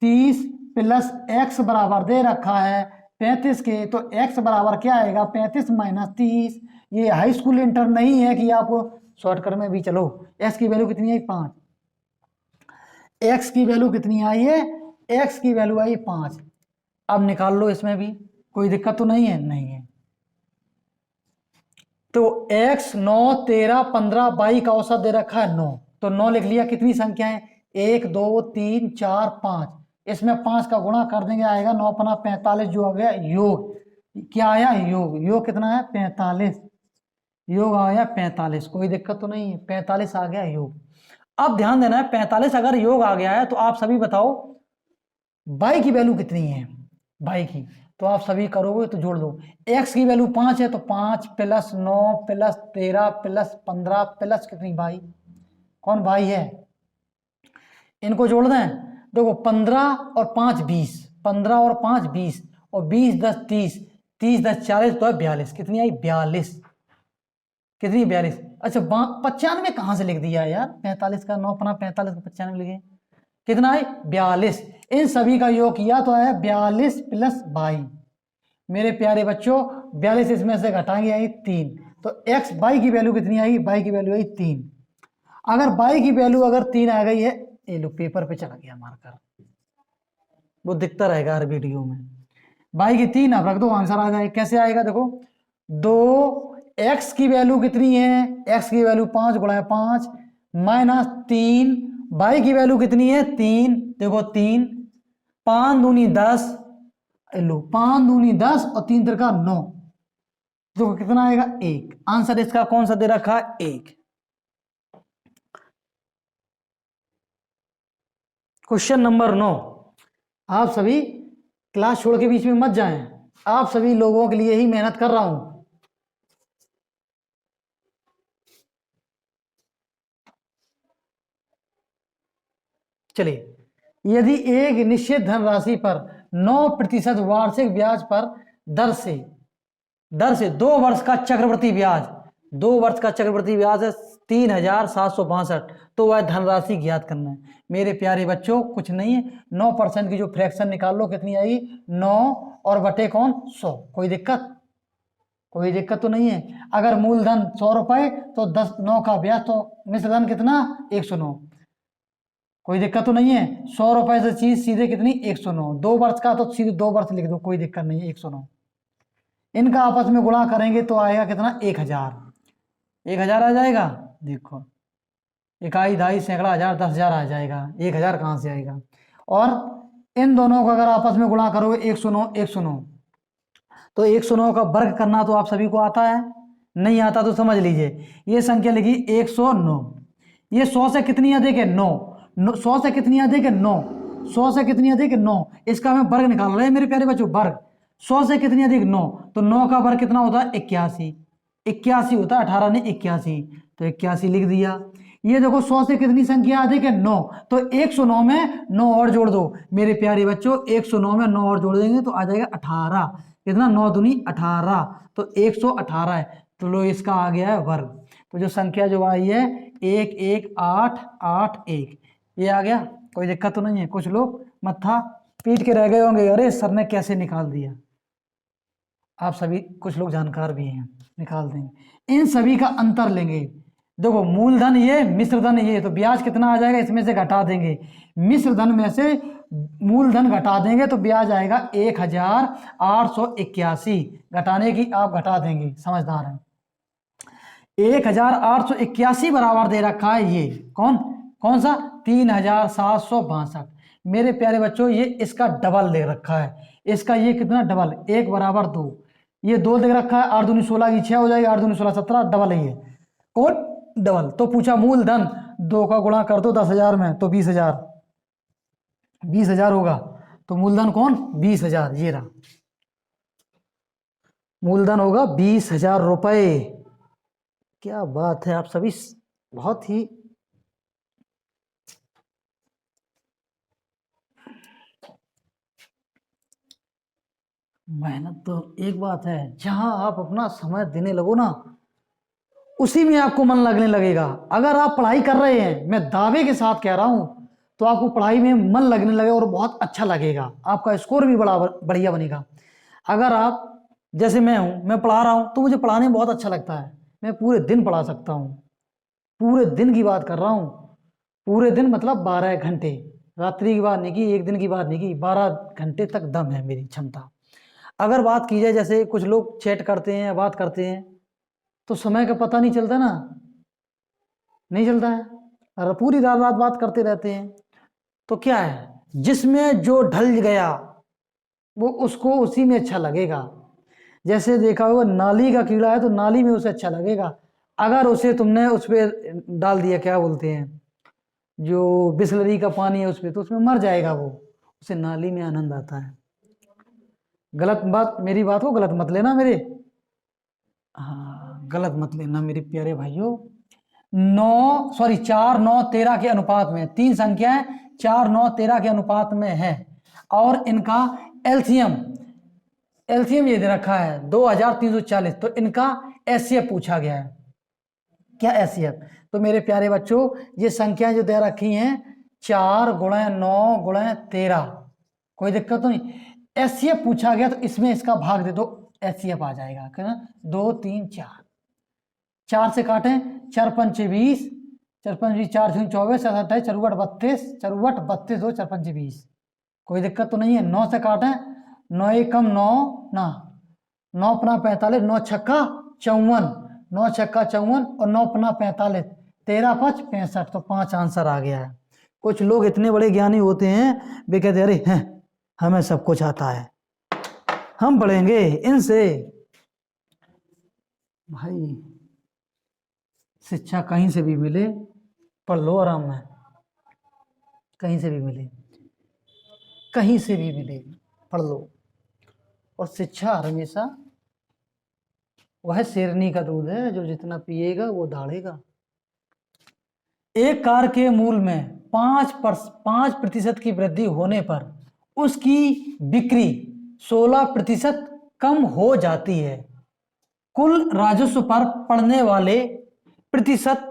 30 प्लस x बराबर दे रखा है 35 के, तो x बराबर क्या आएगा 35 माइनस 30। ये हाई स्कूल इंटर नहीं है कि आपको शॉर्टकट में भी चलो। x की वैल्यू कितनी है 5, x की वैल्यू कितनी आई है, x की वैल्यू आई 5। अब निकाल लो, इसमें भी कोई दिक्कत तो नहीं है, नहीं है। तो x 9 13 15 22 का औसत दे रखा है 9, तो 9 लिख लिया। कितनी संख्या है 1 2 3 4 5, इसमें 5 का गुणा कर देंगे आएगा 9 पना 45 जो आ गया योग, क्या आया योग, योग कितना है 45, योग आ गया 45, कोई दिक्कत तो नहीं है 45 आ गया योग। अब ध्यान देना है 45 अगर योग आ गया है तो आप सभी बताओ y की वैल्यू कितनी है, y की, तो आप सभी करोगे तो जोड़ दो। x की वैल्यू 5 है तो 5 प्लस 9 प्लस 13 प्लस 15 प्लस कितनी y, कौन y है, इनको जोड़ दें। देखो 15 और 5 20, 15 और 5 20 और 20 10 30, 30 10 40 तो है 42, कितनी आई 42, कितनी 42। अच्छा 95 कहां से लिख दिया यार, 45 का 9 पना 45 का 95 लिखे, कितना है 42। इन सभी का योग किया तो है 42 प्लस 22, मेरे प्यारे बच्चों 42 इसमें से घटाएंगे आई 3, तो x y की वैल्यू कितनी आई, y की वैल्यू आई 3। अगर y की वैल्यू अगर 3 आ गई है, ये लो पेपर पे चला गया मार्कर, वो दिखता रहेगा हर वीडियो में, y की 3 आप रख दो आंसर आ जाए। कैसे आएगा देखो, 2 x की वैल्यू कितनी है, x की वैल्यू 5 गुणा 5 माइनस 3, y की वैल्यू कितनी है 3, देखो 3, 5 दूनी 10, लो 5 दूनी 10 और 3 तिरका 9, तो कितना आएगा 1। आंसर इसका कौन सा दे रखा है 1। क्वेश्चन नंबर 9, आप सभी क्लास छोड़ के बीच में मत जाएं, आप सभी लोगों के लिए ही मेहनत कर रहा हूं। चलिए, यदि एक निश्चित धनराशि पर 9% वार्षिक ब्याज पर दर से दर से 2 वर्ष का चक्रवृद्धि ब्याज, 2 वर्ष का चक्रवृद्धि ब्याज है 3762। तो वह धनराशि ज्ञात करना है। मेरे प्यारे बच्चों कुछ नहीं है, 9% की जो फ्रैक्शन निकाल लो कितनी आएगी 9 और बटे कौन 100। कोई दिक्कत, कोई दिक्कत तो नहीं है। अगर मूलधन 100 रुपए तो 10 9 का ब्याज, तो मिश्रधन कितना 109। कोई दिक्कत तो नहीं है। 100 रुपए से चीज सीधे कितनी 109। 2 वर्ष का तो सीधे 2 वर्ष लिख दो, कोई दिक्कत नहीं है 109। इनका आपस में गुणा करेंगे तो आएगा कितना 1000। 1000 आ जाएगा। देखो इकाई ढाई सैकड़ा हजार 10,000 आ जाएगा। 1000 कहाँ से आएगा। और इन दोनों को अगर आपस में गुणा करोगे 109 109, तो 109 का वर्ग करना तो आप सभी को आता है। नहीं आता तो समझ लीजिए ये संख्या लिखी 109। ये 100 से कितनी अधिक है 9। 100 से कितनी अधिक है 9। 100 से कितनी अधिक है 9। इसका हमें वर्ग निकाल रहे हैं मेरे प्यारे बच्चों। वर्ग 100 से कितनी अधिक 9, तो 9 का वर्ग कितना होता है 81। 81 होता है, 18 ने 81, तो 81 लिख दिया। ये देखो 100 से कितनी संख्या अधिक है 9, तो 109 में 9 और जोड़ दो मेरे प्यारे बच्चों। 109 में 9 और जोड़ देंगे तो आ जाएगा 18। कितना 9 दूनी 18, तो 118 है। तो लो इसका आ गया है वर्ग। तो जो संख्या जो आई है 11881 ये आ गया। कोई दिक्कत तो नहीं है। कुछ लोग मत्था पीट के रह गए होंगे, अरे सर ने कैसे निकाल दिया। आप सभी कुछ लोग जानकार भी हैं, निकाल देंगे। इन सभी का अंतर लेंगे। देखो मूलधन ये, मिश्रधन ये, तो ब्याज कितना आ जाएगा इसमें से घटा देंगे। मिश्रधन में से मूलधन घटा देंगे तो ब्याज आएगा 1881। घटाने की आप घटा देंगे, समझदार हैं। 1881 बराबर दे रखा है ये कौन सा 3762। मेरे प्यारे बच्चों ये इसका डबल दे रखा है। इसका ये कितना डबल, 1 बराबर 2, ये 2 दे रखा है। 8 दूनी 16 की 6 हो जाएगी, 8 दूनी 16 17, डबल है ये कौन डबल। तो पूछा मूलधन 2 का गुणा कर दो 10,000 में तो 20,000, 20,000 होगा। तो मूलधन कौन 20,000, ये रहा मूलधन होगा 20,000 रुपए। क्या बात है, आप सभी बहुत ही मेहनत। तो एक बात है, जहां आप अपना समय देने लगो ना उसी में आपको मन लगने लगेगा। अगर आप पढ़ाई कर रहे हैं, मैं दावे के साथ कह रहा हूं, तो आपको पढ़ाई में मन लगने लगेगा और बहुत अच्छा लगेगा। आपका स्कोर भी बड़ा बढ़िया बनेगा। अगर आप जैसे मैं हूं, मैं पढ़ा रहा हूं तो मुझे पढ़ाने में बहुत अच्छा लगता है। मैं पूरे दिन पढ़ा सकता हूं, पूरे दिन की बात कर रहा हूं। पूरे दिन मतलब 12 घंटे, रात्रि की बात नहीं की, एक दिन की बात नहीं की, 12 घंटे तक दम है मेरी क्षमता। अगर बात की जाए जैसे कुछ लोग चैट करते हैं या बात करते हैं तो समय का पता नहीं चलता ना, नहीं चलता है, और पूरी रात बात करते रहते हैं। तो क्या है, जिसमें जो ढल गया वो उसको उसी में अच्छा लगेगा। जैसे देखा होगा नाली का कीड़ा है तो नाली में उसे अच्छा लगेगा। अगर उसे तुमने उस पर डाल दिया, क्या बोलते हैं, जो बिस्लरी का पानी है उस पर, तो उसमें मर जाएगा वो। उसे नाली में आनंद आता है। गलत बात, मेरी बात को गलत मत लेना मेरे, हाँ गलत मत लेना मेरे प्यारे भाइयों। 4 9 13 के अनुपात में, 3 संख्याएं 4 9 13 के अनुपात में है। और इनका एलसीएम ये दे रखा है 2340। तो इनका एचसीएफ पूछा गया है। क्या एचसीएफ, तो मेरे प्यारे बच्चों ये संख्याएं जो दे रखी हैं 4 × 9 × 13, कोई दिक्कत तो नहीं। एचसीएफ पूछा गया तो इसमें इसका भाग दे दो, एचसीएफ आ जाएगा। कितना 2 3 4, 4 से काटें 4 पंचे 20, 4 पंचे 4 3 24, 7 28, 4 32, 4 32 2 4 पंचे 20, कोई दिक्कत तो नहीं है। 9 से काटें 9 एकम 9 ना, 9 पना 45, 9 छक्का 54, 9 छक्का 54 और 9 पना 45, 13 5 65, तो 5 आंसर आ गया है। कुछ लोग इतने बड़े ज्ञानी होते हैं वे कहते अरे हैं हमें सब कुछ आता है, हम पढ़ेंगे इनसे। भाई शिक्षा कहीं से भी मिले, पढ़ लो आराम में, कहीं से भी मिले, कहीं से भी मिले पढ़ लो। और शिक्षा हमेशा वह शेरनी का दूध है, जो जितना पिएगा वो दाढ़ेगा। एक कार के मूल में 5% की वृद्धि होने पर उसकी बिक्री 16% कम हो जाती है। कुल राजस्व पर पड़ने वाले प्रतिशत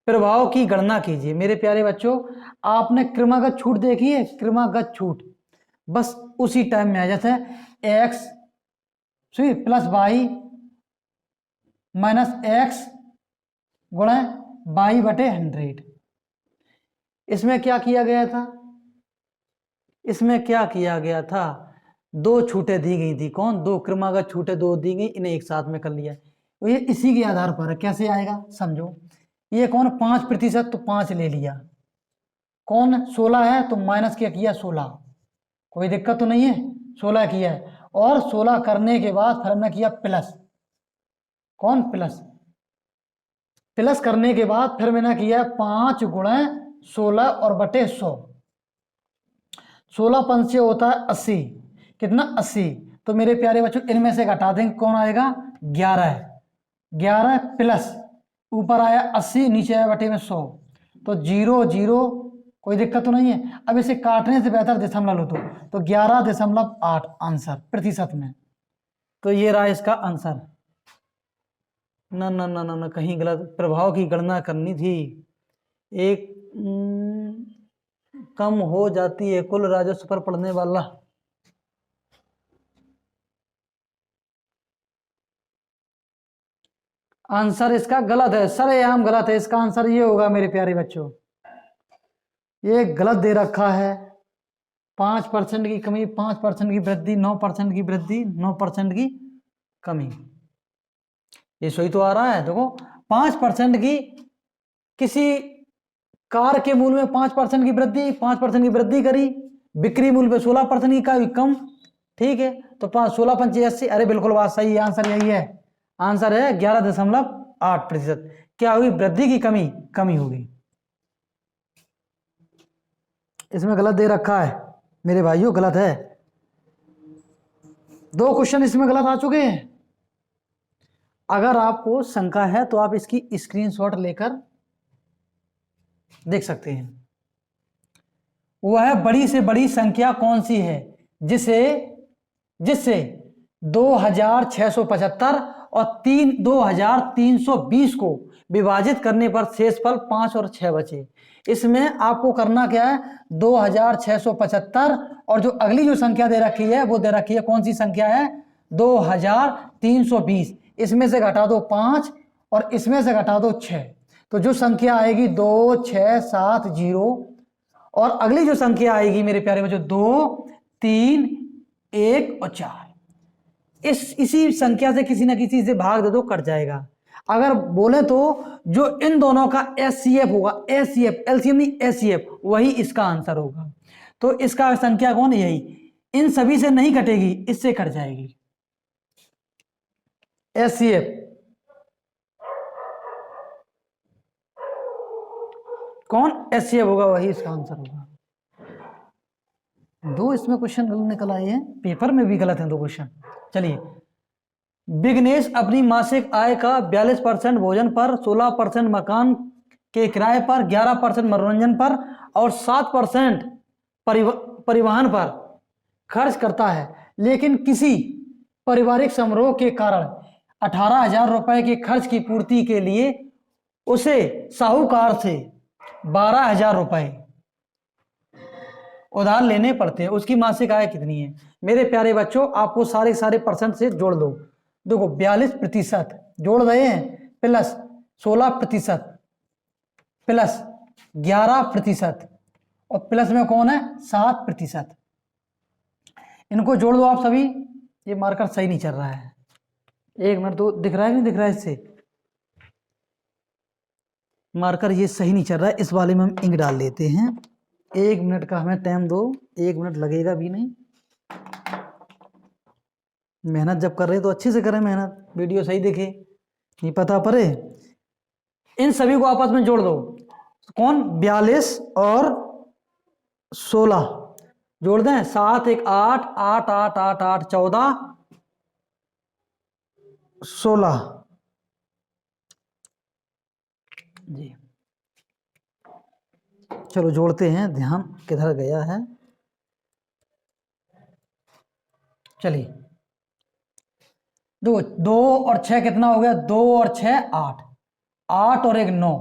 प्रभाव की गणना कीजिए। मेरे प्यारे बच्चों, आपने क्रमागत छूट देखी है, क्रमागत छूट, बस उसी टाइम में आ जाता है X plus Y minus X गुणा बाई बटे 100। इसमें क्या किया गया था, इसमें क्या किया गया था, दो छूटें दी गई थी। कौन? दो क्रमागत छूटें दो दी गई, इन्हें एक साथ में कर लिया। तो ये इसी के आधार पर है। कैसे आएगा समझो। ये कौन 5% तो 5 ले लिया, कौन 16 है तो माइनस क्या किया 16, कोई दिक्कत तो नहीं है, 16 किया है। और 16 करने के बाद फिर हमने किया प्लस, कौन प्लस, प्लस करने के बाद फिर मैंने किया 5 गुणे 16 और बटे 100। 16 पंच से होता है 80, कितना 80। तो मेरे प्यारे बच्चों इनमें से घटा देंगे, कौन आएगा 11, 11 प्लस ऊपर आया 80 नीचे आया बटे में 100, तो 0 0, कोई दिक्कत तो नहीं है। अब इसे काटने से बेहतर दशमलव लो तो 11.8 आंसर प्रतिशत में। तो ये रहा इसका आंसर। ना ना ना ना ना, कहीं गलत, प्रभाव की गणना करनी थी। एक कम हो जाती है कुल राजस्व पर पड़ने वाला। आंसर इसका गलत है, सरेआम गलत है। इसका आंसर ये होगा मेरे प्यारे बच्चों, ये गलत दे रखा है। 5% की कमी, 5% की वृद्धि, 9% की वृद्धि, 9% की कमी। ये सही तो आ रहा है। देखो 5% की, किसी कार के मूल्य में 5% की वृद्धि, 5% की वृद्धि करी, बिक्री मूल्य पे 16% की का कम, ठीक है। तो 16 पंचे 80, अरे बिल्कुल बात सही है, आंसर यही है। आंसर है 11.8%। क्या हुई? वृद्धि की कमी, कमी होगी। इसमें गलत दे रखा है मेरे भाइयों, गलत है। 2 क्वेश्चन इसमें गलत आ चुके हैं। अगर आपको शंका है तो आप इसकी स्क्रीनशॉट लेकर देख सकते हैं। वह बड़ी से बड़ी संख्या कौन सी है जिसे जिससे 2675 और 2320 को विभाजित करने पर शेषफल 5 और 6 बचे। इसमें आपको करना क्या है, 2675 और जो अगली जो संख्या दे रखी है वो दे रखी है, कौन सी संख्या है 2320। इसमें से घटा दो 5 और इसमें से घटा दो 6, तो जो संख्या आएगी 2670। और अगली जो संख्या आएगी मेरे प्यारे बच्चों 2 3 1 और 4। इसी संख्या से किसी ना किसी से भाग दे दो, कट जाएगा। अगर बोले तो जो इन दोनों का एचसीएफ होगा, एचसीएफ एलसीएम नहीं एचसीएफ, वही इसका आंसर होगा। तो इसका संख्या कौन है, यही। इन सभी से नहीं कटेगी, इससे कट जाएगी। एचसीएफ कौन, एचसीएफ होगा, वही इसका आंसर होगा। 2 इसमें क्वेश्चन गलत निकल आए हैं, पेपर में भी गलत हैं 2 क्वेश्चन। चलिए, विघ्नेश अपनी मासिक आय का 42% भोजन पर, 16% मकान के किराए पर, 11% मनोरंजन पर और 7% परिवहन पर खर्च करता है, लेकिन किसी पारिवारिक समारोह के कारण 18,000 रुपए के खर्च की पूर्ति के लिए उसे साहूकार से 12,000 रुपए उधार लेने पड़ते हैं। उसकी मासिक आय कितनी है? मेरे प्यारे बच्चों, आपको सारे परसेंट से जोड़ दो। देखो 42% जोड़ रहे हैं, प्लस 16% प्लस 11% और प्लस में कौन है 7%। इनको जोड़ दो आप सभी। ये मार्कर सही नहीं चल रहा है, 1 मिनट तो दिख रहा है, नहीं दिख रहा है, इससे मार्कर ये सही नहीं चल रहा है। इस वाले में हम इंक डाल लेते हैं। 1 मिनट का हमें टाइम दो, 1 मिनट लगेगा भी नहीं। मेहनत जब कर रहे हैं तो अच्छे से करें मेहनत, वीडियो सही देखे, नहीं पता पड़े। इन सभी को आपस में जोड़ दो। कौन 42 और 16 जोड़ दें, 7 1 8 8 8 8 8 14 16 जी। चलो जोड़ते हैं, ध्यान किधर गया है। चलिए देखो 2 और 6 कितना हो गया, 2 और 6 8, 8 और 1 9,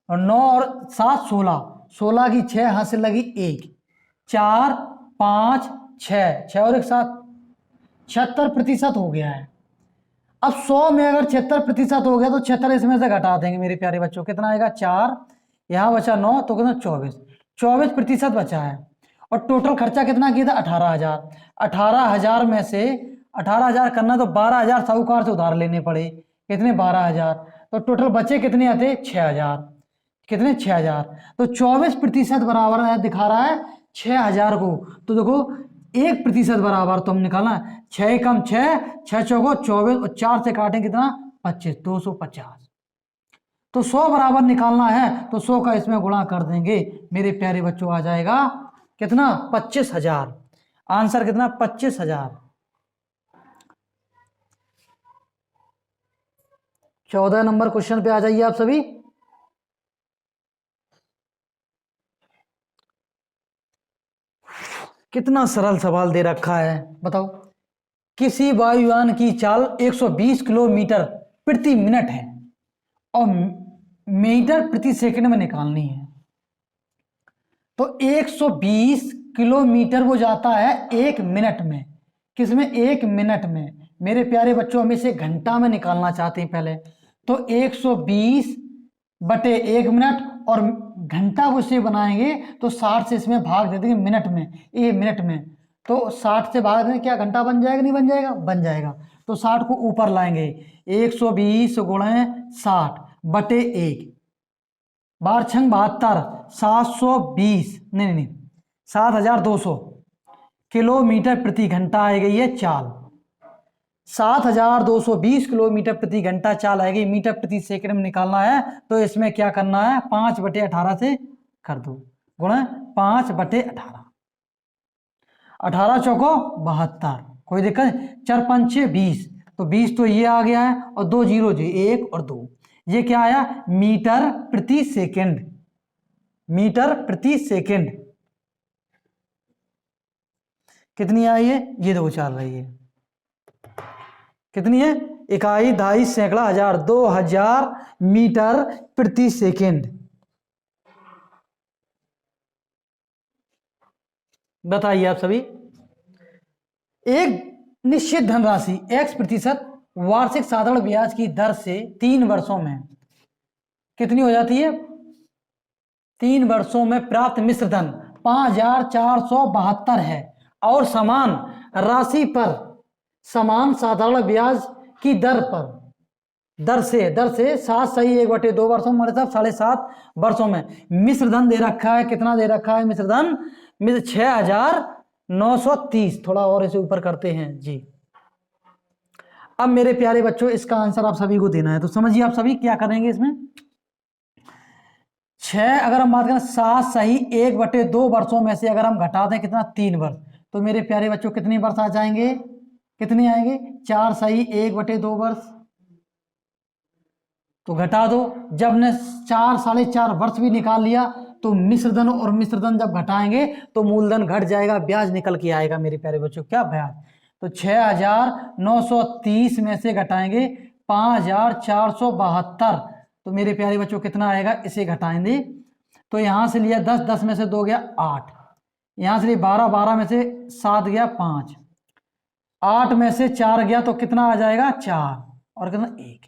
और 9 और 7 16, 16 की 6 हाथ से लगी 1, 4 5 6, 6 और 1 7, 76% हो गया है। अब 100 में अगर 76% हो गया तो 76 इसमें से घटा देंगे मेरे प्यारे बच्चों, कितना आएगा 4, यहाँ बचा 9 तो कितना 24, 24% बचा है। और टोटल खर्चा कितना किया था 18,000, 18,000 में से 18,000 करना तो 12,000 साहूकार से उधार लेने पड़े, कितने 12,000, तो टोटल बचे कितने आते 6,000, कितने 6,000, तो 24% बराबर है दिखा रहा है 6,000 को। तो देखो 1% बराबर तो हम निकालना, 6 कम 6, 6 चौको 24 और 4 से काटें कितना 25, 250। तो 100 बराबर निकालना है तो 100 का इसमें गुणा कर देंगे मेरे प्यारे बच्चों, आ जाएगा कितना 25,000। आंसर कितना 25,000। 14 नंबर क्वेश्चन पे आ जाइए आप सभी। कितना सरल सवाल दे रखा है बताओ। किसी वायुयान की चाल 120 किलोमीटर प्रति मिनट है और मीटर प्रति सेकंड में निकालनी है। तो 120 किलोमीटर वो जाता है 1 मिनट में, किसमें 1 मिनट में। मेरे प्यारे बच्चों हम इसे घंटा में निकालना चाहते हैं पहले, तो 120 बटे 1 मिनट, और घंटा को इसे बनाएंगे तो 60 से इसमें भाग दे देंगे मिनट में, ये मिनट में, तो 60 से भाग देंगे क्या घंटा बन जाएगा नहीं बन जाएगा, बन जाएगा। तो 60 को ऊपर लाएंगे, 120 गुणे 60 बटे 1, बार छंग 72, 720 नहीं 7,200 किलोमीटर प्रति घंटा आएगी ये चाल, 7,220 किलोमीटर प्रति घंटा चाल आएगी। मीटर प्रति सेकंड में निकालना है तो इसमें क्या करना है 5 बटे 18 से कर दो, गुणा 5 बटे 18, 18 चौको 72, कोई दिक्कत, 4 5 6 20, तो 20 तो ये आ गया है और 2 जीरो जी 1 और 2, ये क्या आया मीटर प्रति सेकंड, मीटर प्रति सेकंड। कितनी आई है ये देखो चल रही है, कितनी है इकाई दहाई सैकड़ा हजार 2000 मीटर प्रति सेकंड। बताइए आप सभी, एक निश्चित धनराशि x% वार्षिक साधारण ब्याज की दर से 3 वर्षों में कितनी हो जाती है, 3 वर्षों में प्राप्त मिश्र धन 5,472 है, और समान राशि पर समान साधारण ब्याज की दर पर दर से 7 सही 1/2 वर्षों में, मतलब 7.5 वर्षों में मिश्र धन दे रखा है, कितना दे रखा है मिश्र धन, 6,930, थोड़ा और इसे ऊपर करते हैं जी। अब मेरे प्यारे बच्चों इसका आंसर आप सभी को देना है, तो समझिए आप सभी क्या करेंगे इसमें। 6 अगर हम बात करें 7 सही 1/2 वर्षों में से अगर हम घटा दें कितना 3 वर्ष, तो मेरे प्यारे बच्चों कितने वर्ष आ जाएंगे, कितने आएंगे 4 सही 1/2 वर्ष, तो घटा दो। जब ने 4 4.5 वर्ष भी निकाल लिया तो मिश्र धन और मिश्र धन जब घटाएंगे तो मूलधन घट जाएगा, ब्याज निकल के आएगा मेरे प्यारे बच्चों, क्या ब्याज, तो 6,930 में से घटाएंगे 5,472, तो मेरे प्यारे बच्चों कितना आएगा, इसे घटाएंगे तो यहां से लिया 10, 10 में से 2 गया 8, यहां से लिया 12, 12 में से 7 गया 5, 8 में से 4 गया तो कितना आ जाएगा 4, और कितना 1,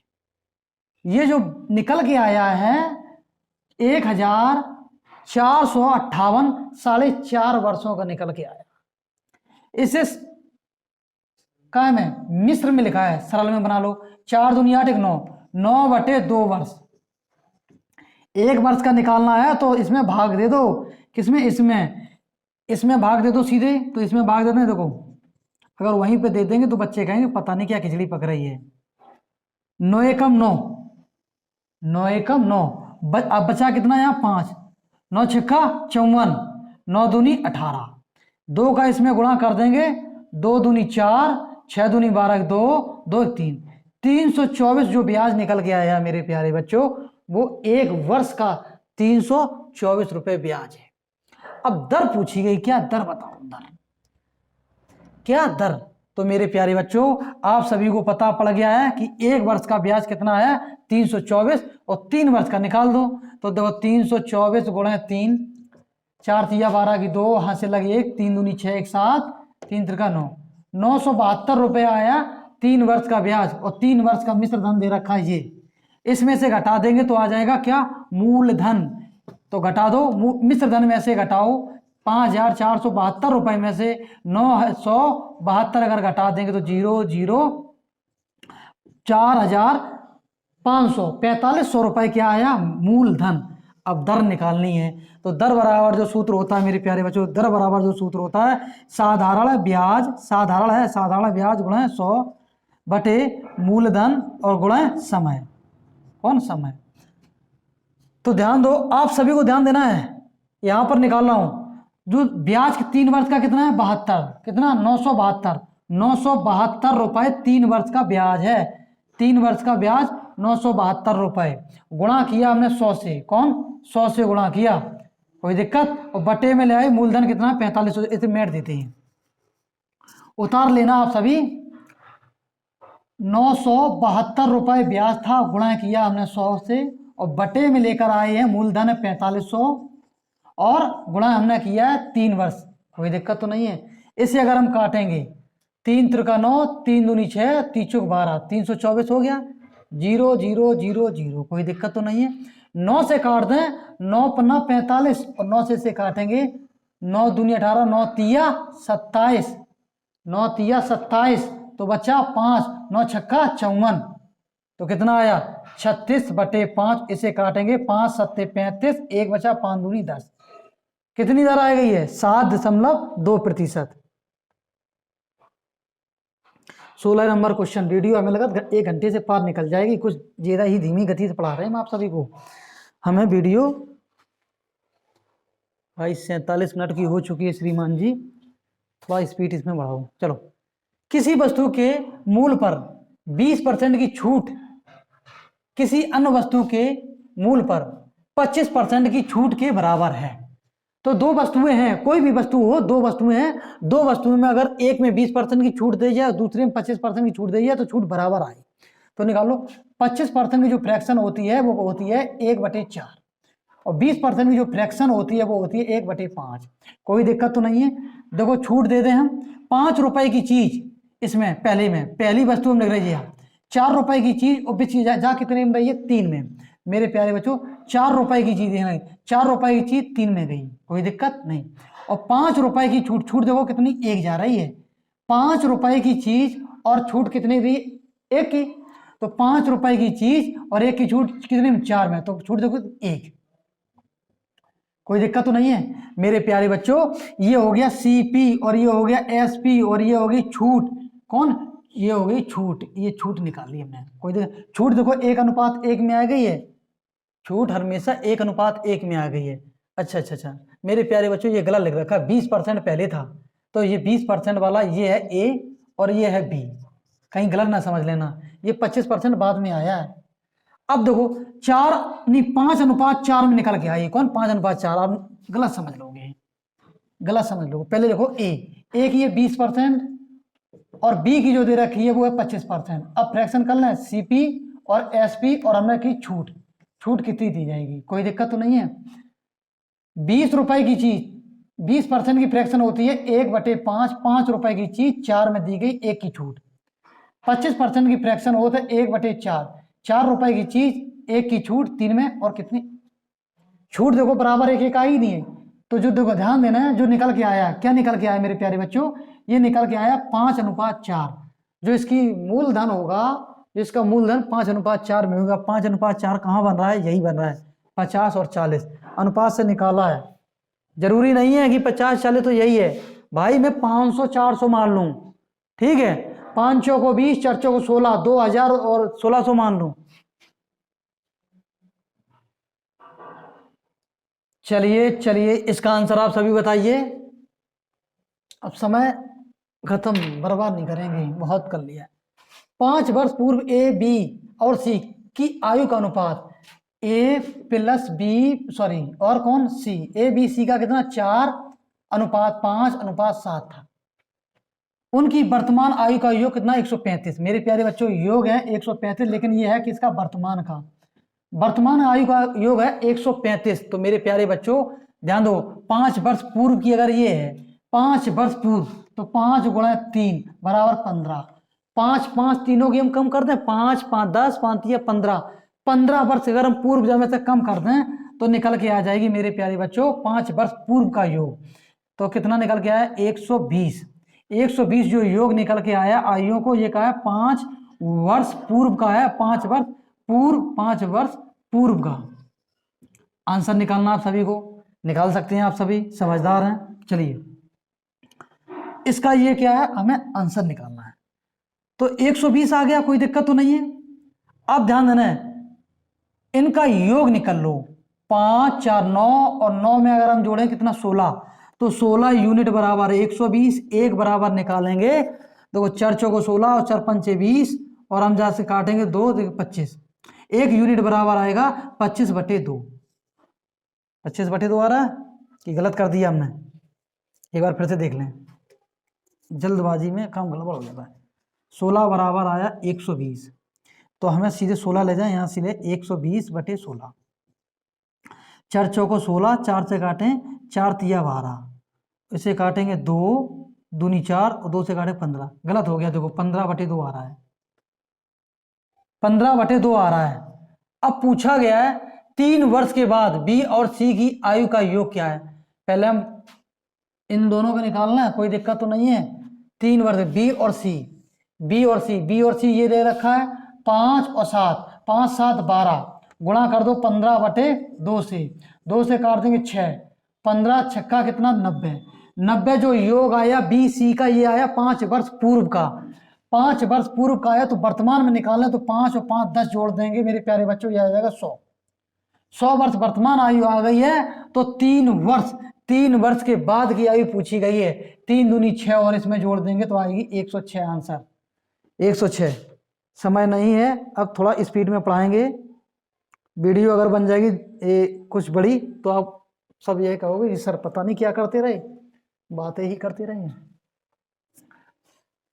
ये जो निकल के आया है 1,458 4.5 वर्षों का निकल के आया। इसे काय में मिश्र में लिखा है, सरल में बना लो, 4 दूनी 8 1 9, 9/2 वर्ष, 1 वर्ष का निकालना है तो इसमें भाग दे दो, किसमें, इसमें भाग दे दो सीधे, तो इसमें भाग देते हैं, देखो अगर वहीं पे दे देंगे तो बच्चे कहेंगे पता नहीं क्या खिचड़ी पक रही है। 9 एकम 9, 9 एकम 9, अब बचा कितना यहाँ 5, 9 छक्का 54, 9 दूनी 18, 2 का इसमें गुणा कर देंगे, 2 दूनी 4, 6 दूनी 12, 2 2 3, 324 जो ब्याज निकल के आया मेरे प्यारे बच्चों वो 1 वर्ष का 324 रुपए ब्याज है। अब दर पूछी गई, क्या दर बताओ, दर क्या दर, तो तो मेरे प्यारे बच्चों आप सभी को पता पड़ गया है कि 1 वर्ष का ब्याज कितना है 324 और 3 वर्ष का निकाल दो। तो देखो 324 गुणे 3, 4 तिया 12 की 2, हाथ से लगे 1, 3 दूनी 6, 1 7, 3 त्रिका 9, 972 रुपये आया 3 वर्ष का ब्याज और 3 वर्ष का मिश्र धन दे रखा है ये। इसमें से घटा देंगे तो आ जाएगा क्या मूलधन। तो घटा दो, मिश्र धन में से घटाओ 5472 रुपए में से 972 अगर घटा देंगे तो 0 4500 रुपए क्या आया मूलधन। अब दर निकालनी है तो दर बराबर जो सूत्र होता है मेरे प्यारे बच्चों, दर बराबर जो सूत्र होता है साधारण ब्याज, साधारण ब्याज गुणे 100 बटे मूलधन और गुणे समय। कौन समय? तो ध्यान दो, आप सभी को ध्यान देना है, यहां पर निकाल रहा हूं जो ब्याज 3 वर्ष का कितना है 72, कितना 972 रुपए 3 वर्ष का ब्याज है। 3 वर्ष का ब्याज 972 रुपए गुणा किया हमने 100 से, कौन 100 से गुणा किया, कोई दिक्कत, और बटे में ले आए मूलधन कितना 4500, इसे मेट देते हैं, उतार लेना आप सभी। 972 रुपए ब्याज था, गुणा किया हमने 100 से और बटे में लेकर आए हैं मूलधन 4500 और गुणा हमने किया है 3 वर्ष, कोई दिक्कत तो नहीं है। इसे अगर हम काटेंगे 3 त्रिका 9, 3 दूनी 6, 3 चौक 12, 324 हो गया, 0 0 0 0, कोई दिक्कत तो नहीं है। 9 से काट दें, 9 पन्ना 45 और 9 से काटेंगे 9 दूनी 18, 9 तिया 27, 9 तिया 27 तो बचा 5, 9 छक्का 54, तो कितना आया 36 बटे 5। इसे काटेंगे 5 सत्ते 35, 1 बचा 5 दूनी 10, कितनी दर आ गई है 7.2%। 16 नंबर क्वेश्चन। वीडियो हमें लगा 1 घंटे से पार निकल जाएगी, कुछ ज्यादा ही धीमी गति से पढ़ा रहे हैं हम आप सभी को। हमें वीडियो भाई 47 मिनट की हो चुकी है श्रीमान जी, थोड़ा स्पीड इसमें बढ़ाओ। चलो, किसी वस्तु के मूल पर 20% की छूट किसी अन्य वस्तु के मूल पर 25% की छूट के बराबर है। तो 2 वस्तुएं हैं, कोई भी वस्तु हो, 2 वस्तुएं हैं, 2 वस्तुओं में अगर एक में 20% की छूट दी जाए, दूसरे में 25% की छूट दी जाए तो छूट बराबर आए। तो निकालो 25% की जो फ्रैक्शन होती है वो होती है 1/4 और 20% की जो फ्रैक्शन होती है वो होती है 1/5। कोई दिक्कत तो नहीं है। देखो छूट दे दें हम 5 रुपए की चीज, इसमें पहली वस्तु हम लिख रही है 4 रुपए की चीज और बिच जा कितने में रही है 3 में। मेरे प्यारे बच्चों 4 रुपए की चीज है, 4 रुपए की चीज 3 में गई, कोई दिक्कत नहीं। और 5 रुपए की छूट देखो कितनी 1 जा रही है, 5 रुपए की चीज और छूट कितनी दी 1 की, तो 5 रुपए की चीज और 1 की छूट कितने में 4 में, तो छूट देखो 1, कोई दिक्कत तो नहीं है। मेरे प्यारे बच्चों ये हो गया सीपी और ये हो गया एसपी और ये हो गई छूट, कौन, ये हो गई छूट, ये छूट निकाल ली हमने। कोई छूट देखो 1:1 में आ गई है, छूट हमेशा 1:1 में आ गई है। अच्छा, मेरे प्यारे बच्चों ये गलत लिख रखा है, 20% पहले था, तो ये 20% वाला ये है ए और ये है बी, कहीं गलत ना समझ लेना, ये 25% बाद में आया है। अब देखो 5:4 में निकल के आई, कौन 5:4, आप गलत समझ लोगे, गलत समझ लोगे। पहले देखो ए की ये 20% और बी की जो दे रखी है वो है 25%। अब फ्रैक्शन कर लें सीपी और एसपी और हमने की छूट कितनी दी जाएगी, कोई दिक्कत तो नहीं है। 20 रुपए की चीज 20% की फ्रैक्शन होती है 1/5, 5 रुपए की चीज 4 में दी गई 1 की छूट। 25% की फ्रैक्शन होता है 1/4, 4 रुपए की चीज 1 की छूट 3 में, और कितनी छूट देखो बराबर 1 आई नहीं है। तो जो देखो ध्यान देना है, जो निकल के आया, क्या निकल के आया मेरे प्यारे बच्चों, ये निकल के आया 5:4। जो इसकी मूलधन होगा, जिसका मूलधन 5:4 में होगा, 5:4 कहाँ बन रहा है, यही बन रहा है 50 और 40 अनुपात से निकाला है। जरूरी नहीं है कि 50-40 तो यही है भाई, मैं 500-400 मान लूं, ठीक है, 5 को 20, 4 को 16, 2000 और 1600 मान लूं। चलिए इसका आंसर आप सभी बताइए। अब समय खत्म, बर्बाद नहीं करेंगे, बहुत कर लिया। 5 वर्ष पूर्व ए बी और सी की आयु का अनुपात ए प्लस बी और कौन सी, ए बी सी का कितना 4:5:7 था। उनकी वर्तमान आयु का योग कितना 135। मेरे प्यारे बच्चों योग है 135, लेकिन ये है किसका, वर्तमान का। वर्तमान आयु का योग है 135। तो मेरे प्यारे बच्चों ध्यान दो, 5 वर्ष पूर्व की अगर ये है 5 वर्ष पूर्व, तो 5 गुणा 3 बराबर 15। 5 5 तीनों की हम कम कर दें, 5 5 10 5 या 15। 15 वर्ष अगर हम पूर्व जन्म से कम कर दें तो निकल के आ जाएगी मेरे प्यारे बच्चों 5 वर्ष पूर्व का योग। तो कितना निकल के आया 120। 120 जो योग निकल के आया आयुओं को, ये कहा है 5 वर्ष पूर्व का है, 5 वर्ष पूर्व, 5 वर्ष पूर्व का। आंसर निकालना आप सभी को निकाल सकते हैं, आप सभी समझदार हैं। चलिए इसका ये क्या है, हमें आंसर निकालना है। तो 120 आ गया, कोई दिक्कत तो नहीं है। अब ध्यान देना है, इनका योग निकल लो। 5 4 9 और 9 में अगर हम जोड़ें कितना 16, तो 16 यूनिट बराबर है 120। एक बराबर निकालेंगे, देखो 4 चौको 16 और 4 पंचे 20, और हम जहाँ से काटेंगे 2 देखो 25। एक यूनिट बराबर आएगा 25/2। 25/2 आ रहा है कि गलत कर दिया हमने? एक बार फिर से देख लें, जल्दबाजी में काम गड़बड़ हो जाता है। 16 बराबर आया 120, तो हमें सीधे 16 ले जाए, यहाँ सीधे 120/16। 4 चौको 16, 4 से काटें 4 तिया 12, इसे काटेंगे 2 दूनी 4 और 2 से काटे 15। गलत हो गया, देखो 15/2 आ रहा है, 15/2 आ रहा है। अब पूछा गया है 3 वर्ष के बाद बी और सी की आयु का योग क्या है। पहले हम इन दोनों का निकालना है, कोई दिक्कत तो नहीं है। 3 वर्ष बी और सी, बी और सी, बी और सी ये दे रखा है 5 और 7, 5 7 12, गुणा कर दो 15/2 से, 2 से काट देंगे 6, 15 छक्का कितना 90। 90 जो योग आया बी सी का, ये आया 5 वर्ष पूर्व का। 5 वर्ष पूर्व का आया, तो वर्तमान में निकालना है, तो 5 और 5 10 जोड़ देंगे मेरे प्यारे बच्चों, ये आ जाएगा 100। 100 वर्ष वर्तमान आयु आ गई है, तो 3 वर्ष के बाद की आयु पूछी गई है। 3 दूनी 6 और इसमें जोड़ देंगे तो आएगी 106। आंसर 106। समय नहीं है, अब थोड़ा स्पीड में पढ़ाएंगे। वीडियो अगर बन जाएगी कुछ बड़ी, तो आप सब ये कहोगे सर पता नहीं क्या करते रहे, बातें ही करते रहे।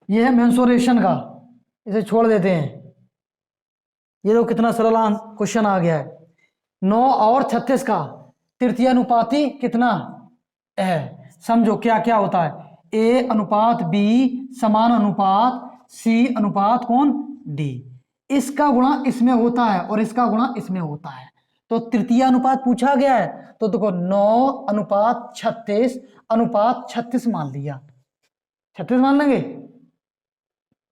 ये है मेंसुरेशन का, इसे छोड़ देते हैं। ये तो कितना सरल क्वेश्चन आ गया है। 9 और 36 का तृतीयानुपाती कितना है, समझो क्या क्या होता है। ए अनुपात बी समान अनुपात सी अनुपात कौन डी। इसका गुणा इसमें होता है और इसका गुणा इसमें होता है, तो तृतीय अनुपात पूछा गया है। तो देखो 9:36 मान लिया। 36 मान लेंगे?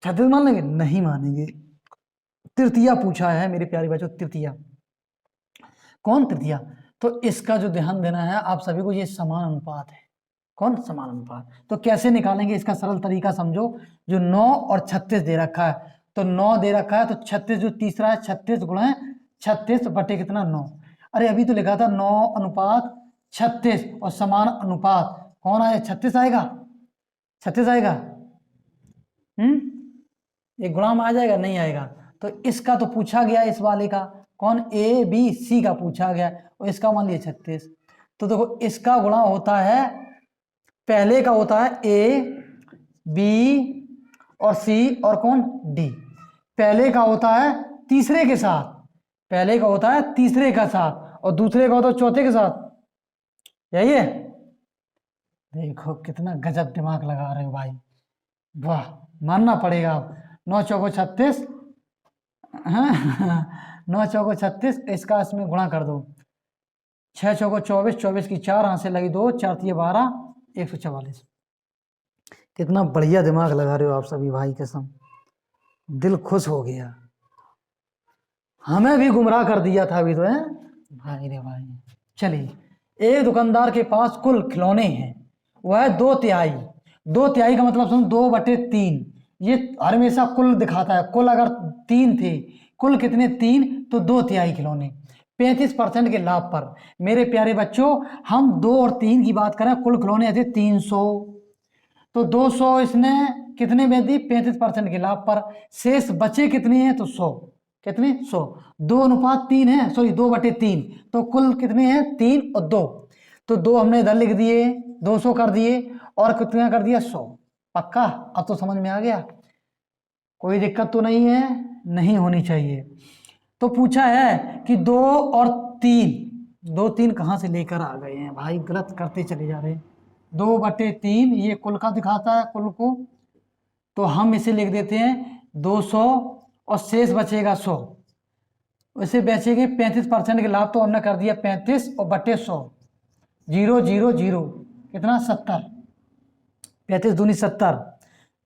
36 मान लेंगे? नहीं मानेंगे। तृतीया पूछा है मेरे प्यारे बच्चों, तृतीया। कौन तृतीया? तो इसका जो ध्यान देना है आप सभी को, ये समान अनुपात है। कौन? समान अनुपात। तो कैसे निकालेंगे इसका सरल तरीका समझो। जो 9 और 36 दे रखा है, तो 9 दे रखा है, तो 36 जो तीसरा है 36 गुणा 36 बटे कितना 9। अरे अभी तो लिखा था 9:36 और समान अनुपात कौन आया? 36 आएगा। 36 आएगा। एक गुणा में आ जाएगा? नहीं आएगा। तो इसका तो पूछा गया इस वाले का, कौन? ए बी सी का पूछा गया, और इसका मान लिया 36। तो देखो इसका गुणा होता है, पहले का होता है ए बी और सी और कौन? डी। पहले का होता है तीसरे के साथ, पहले का होता है तीसरे का साथ, और दूसरे का होता है चौथे के साथ। यही है। देखो कितना गजब दिमाग लगा रहे हो भाई, वाह, मानना पड़ेगा। 9 चौको 36, 9 चौको 36, इसका इसमें गुणा कर दो। 6 चौको 24, 24 की 4 हाथ से लगी 2, 4 तिये 12, 144। कितना बढ़िया दिमाग लगा रहे हो आप सभी भाई, कसम दिल खुश हो गया। हमें भी गुमराह कर दिया था अभी तो, है भाई रे भाई। चलिए, एक दुकानदार के पास कुल खिलौने हैं, वह है 2/3। 2/3 का मतलब सुन, 2/3। ये हमेशा कुल दिखाता है, कुल अगर 3 थे, कुल कितने? 3, तो 2/3 खिलौने 35% के लाभ पर। मेरे प्यारे बच्चों, हम 2 और 3 की बात करें, कुल खिलौने थे 300, तो 200 इसने कितने में दी? 35% के लाभ पर। शेष बचे कितने हैं? तो 100। कितने? 100। 2:3 है, सॉरी 2/3, तो कुल कितने हैं? 3 और 2, तो 2 हमने इधर लिख दिए, 200 कर दिए, और कितना कर दिया? 100। पक्का? अब तो समझ में आ गया, कोई दिक्कत तो नहीं है, नहीं होनी चाहिए। तो पूछा है कि 2 और 3, 2 3 कहाँ से लेकर आ गए हैं भाई, गलत करते चले जा रहे हैं। 2/3 ये कुल का दिखाता है, कुल को, तो हम इसे लिख देते हैं 200 और शेष बचेगा 100। वैसे बचेंगे 35% के लाभ, तो हमने कर दिया 35 और बटे 100, 0 0 0 कितना 70, 35 दूनी 70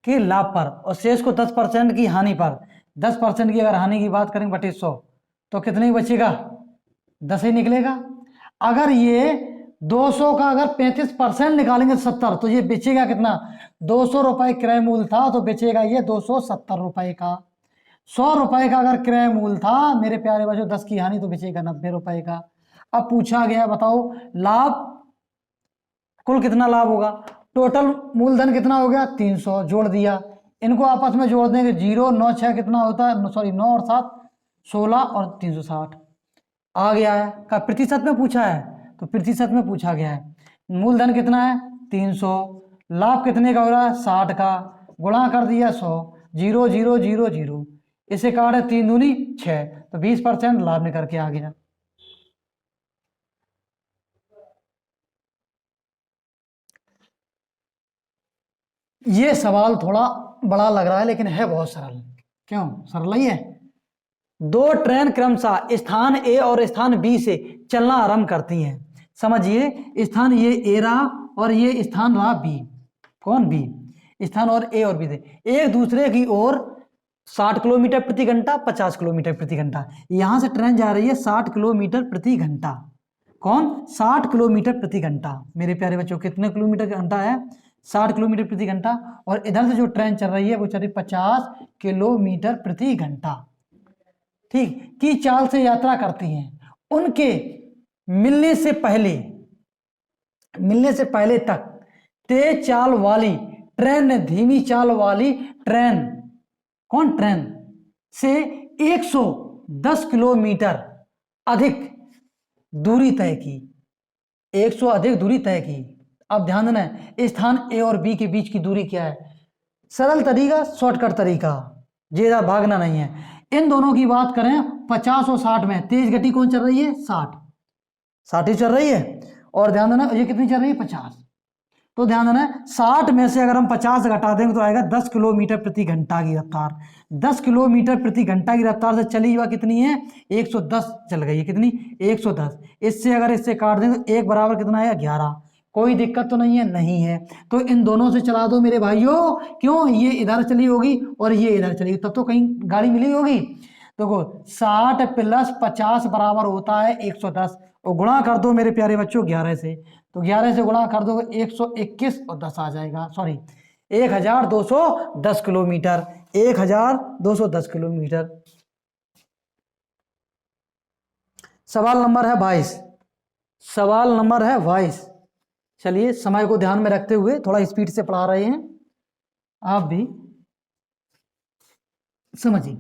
के लाभ पर, और शेष को 10% की हानि पर। 10% की अगर हानि की बात करेंगे बटे 100, तो कितने ही बचेगा, 10 ही निकलेगा। अगर ये 200 का अगर 35% निकालेंगे 70, तो ये बेचेगा कितना, 200 रुपए क्रय मूल्य था, तो बेचेगा ये 270 रुपए का। 100 रुपए का अगर क्रय मूल्य था मेरे प्यारे बच्चों, 10 की हानि, तो बेचेगा 90 रुपए का। अब पूछा गया बताओ लाभ, कुल कितना लाभ होगा, टोटल मूलधन कितना हो गया 300, जोड़ दिया, इनको आपस में जोड़ देंगे 0 9 6 कितना होता है, सॉरी 9 और 7 16 और 360 आ गया है। का प्रतिशत में पूछा है, तो प्रतिशत में पूछा गया है। मूलधन कितना है 300, लाभ कितने का हो रहा है 60 का, गुणा कर दिया 100, 0 0 0 0, इसे काटे 3 दूनी 6, तो 20% लाभ निकल के आ गया। ये सवाल थोड़ा बड़ा लग रहा है, लेकिन है बहुत सरल। क्यों सरल ही है? 2 ट्रेन क्रमशः स्थान ए और स्थान बी से चलना आरंभ करती हैं। समझिए, स्थान ये ए रहा और ये स्थान रहा बी। कौन? बी। स्थान और ए और बी थे, एक दूसरे की ओर 60 किलोमीटर प्रति घंटा, 50 किलोमीटर प्रति घंटा। यहां से ट्रेन जा रही है 60 किलोमीटर प्रति घंटा। कौन? 60 किलोमीटर प्रति घंटा। मेरे प्यारे बच्चों, कितने किलोमीटर घंटा है, 60 किलोमीटर प्रति घंटा। और इधर से जो ट्रेन चल रही है वो चल रही 50 किलोमीटर प्रति घंटा, ठीक, की चाल से यात्रा करती हैं। उनके मिलने से पहले तक तेज चाल वाली ट्रेन ने धीमी चाल वाली ट्रेन, कौन? ट्रेन से 110 किलोमीटर अधिक दूरी तय की, 100 अधिक दूरी तय की। अब ध्यान देना है, स्थान ए और बी के बीच की दूरी क्या है, सरल तरीका, शॉर्टकट तरीका, ज्यादा भागना नहीं है। इन दोनों की बात करें 50 और 60 में, तेज गति कौन चल रही है, 60 ही चल रही है। और ध्यान देना ये कितनी चल रही है, 50। तो ध्यान देना 60 में से अगर हम 50 घटा देंगे तो आएगा 10 किलोमीटर प्रति घंटा की रफ्तार। 10 किलोमीटर प्रति घंटा की रफ्तार से चली हुआ कितनी है, 110 चल गई है, कितनी, 110। इससे अगर इससे काट दें तो 1 बराबर कितना है, 11। कोई दिक्कत तो नहीं है, नहीं है। तो इन दोनों से चला दो मेरे भाइयों, क्यों, ये इधर चली होगी और ये इधर चली, तब तो कहीं गाड़ी मिली होगी। देखो 60 + 50 बराबर होता है 110, और गुणा कर दो मेरे प्यारे बच्चों 11 से, तो 11 से गुणा कर दो 121 और 10 आ जाएगा, सॉरी 1210 किलोमीटर, 1210 किलोमीटर। सवाल नंबर है 22, सवाल नंबर है 22। चलिए, समय को ध्यान में रखते हुए थोड़ा स्पीड से पढ़ा रहे हैं, आप भी समझिए।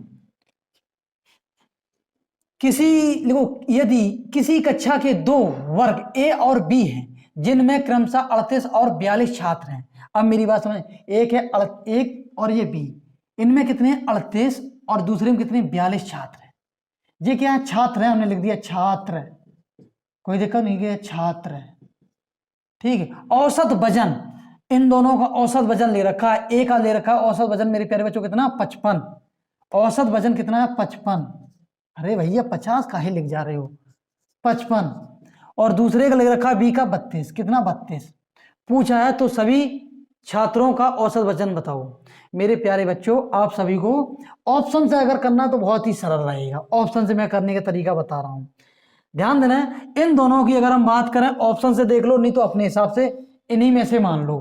देखो, यदि किसी कक्षा के 2 वर्ग ए और बी हैं जिनमें क्रमशः 38 और 42 छात्र हैं। अब मेरी बात समझ, एक है एक और ये बी, इनमें कितने 38 और दूसरे में कितने 42 छात्र हैं। ये क्या है, छात्र है, हमने लिख दिया छात्र, कोई दिक्कत नहीं है, छात्र है, ठीक है। औसत वजन, इन दोनों का औसत वजन ले रखा है, ए का ले रखा है औसत वजन मेरे प्यारे बच्चों कितना, 55। औसत वजन कितना है, 55। अरे भैया 50 काहे लिख जा रहे हो, 55। और दूसरे का ले रखा है बी का 32, कितना, 32। पूछा है तो सभी छात्रों का औसत वजन बताओ। मेरे प्यारे बच्चों, आप सभी को ऑप्शन से अगर करना तो बहुत ही सरल रहेगा, ऑप्शन से मैं करने का तरीका बता रहा हूं, ध्यान देना है। इन दोनों की अगर हम बात करें ऑप्शन से देख लो, नहीं तो अपने हिसाब से इन्हीं में से मान लो।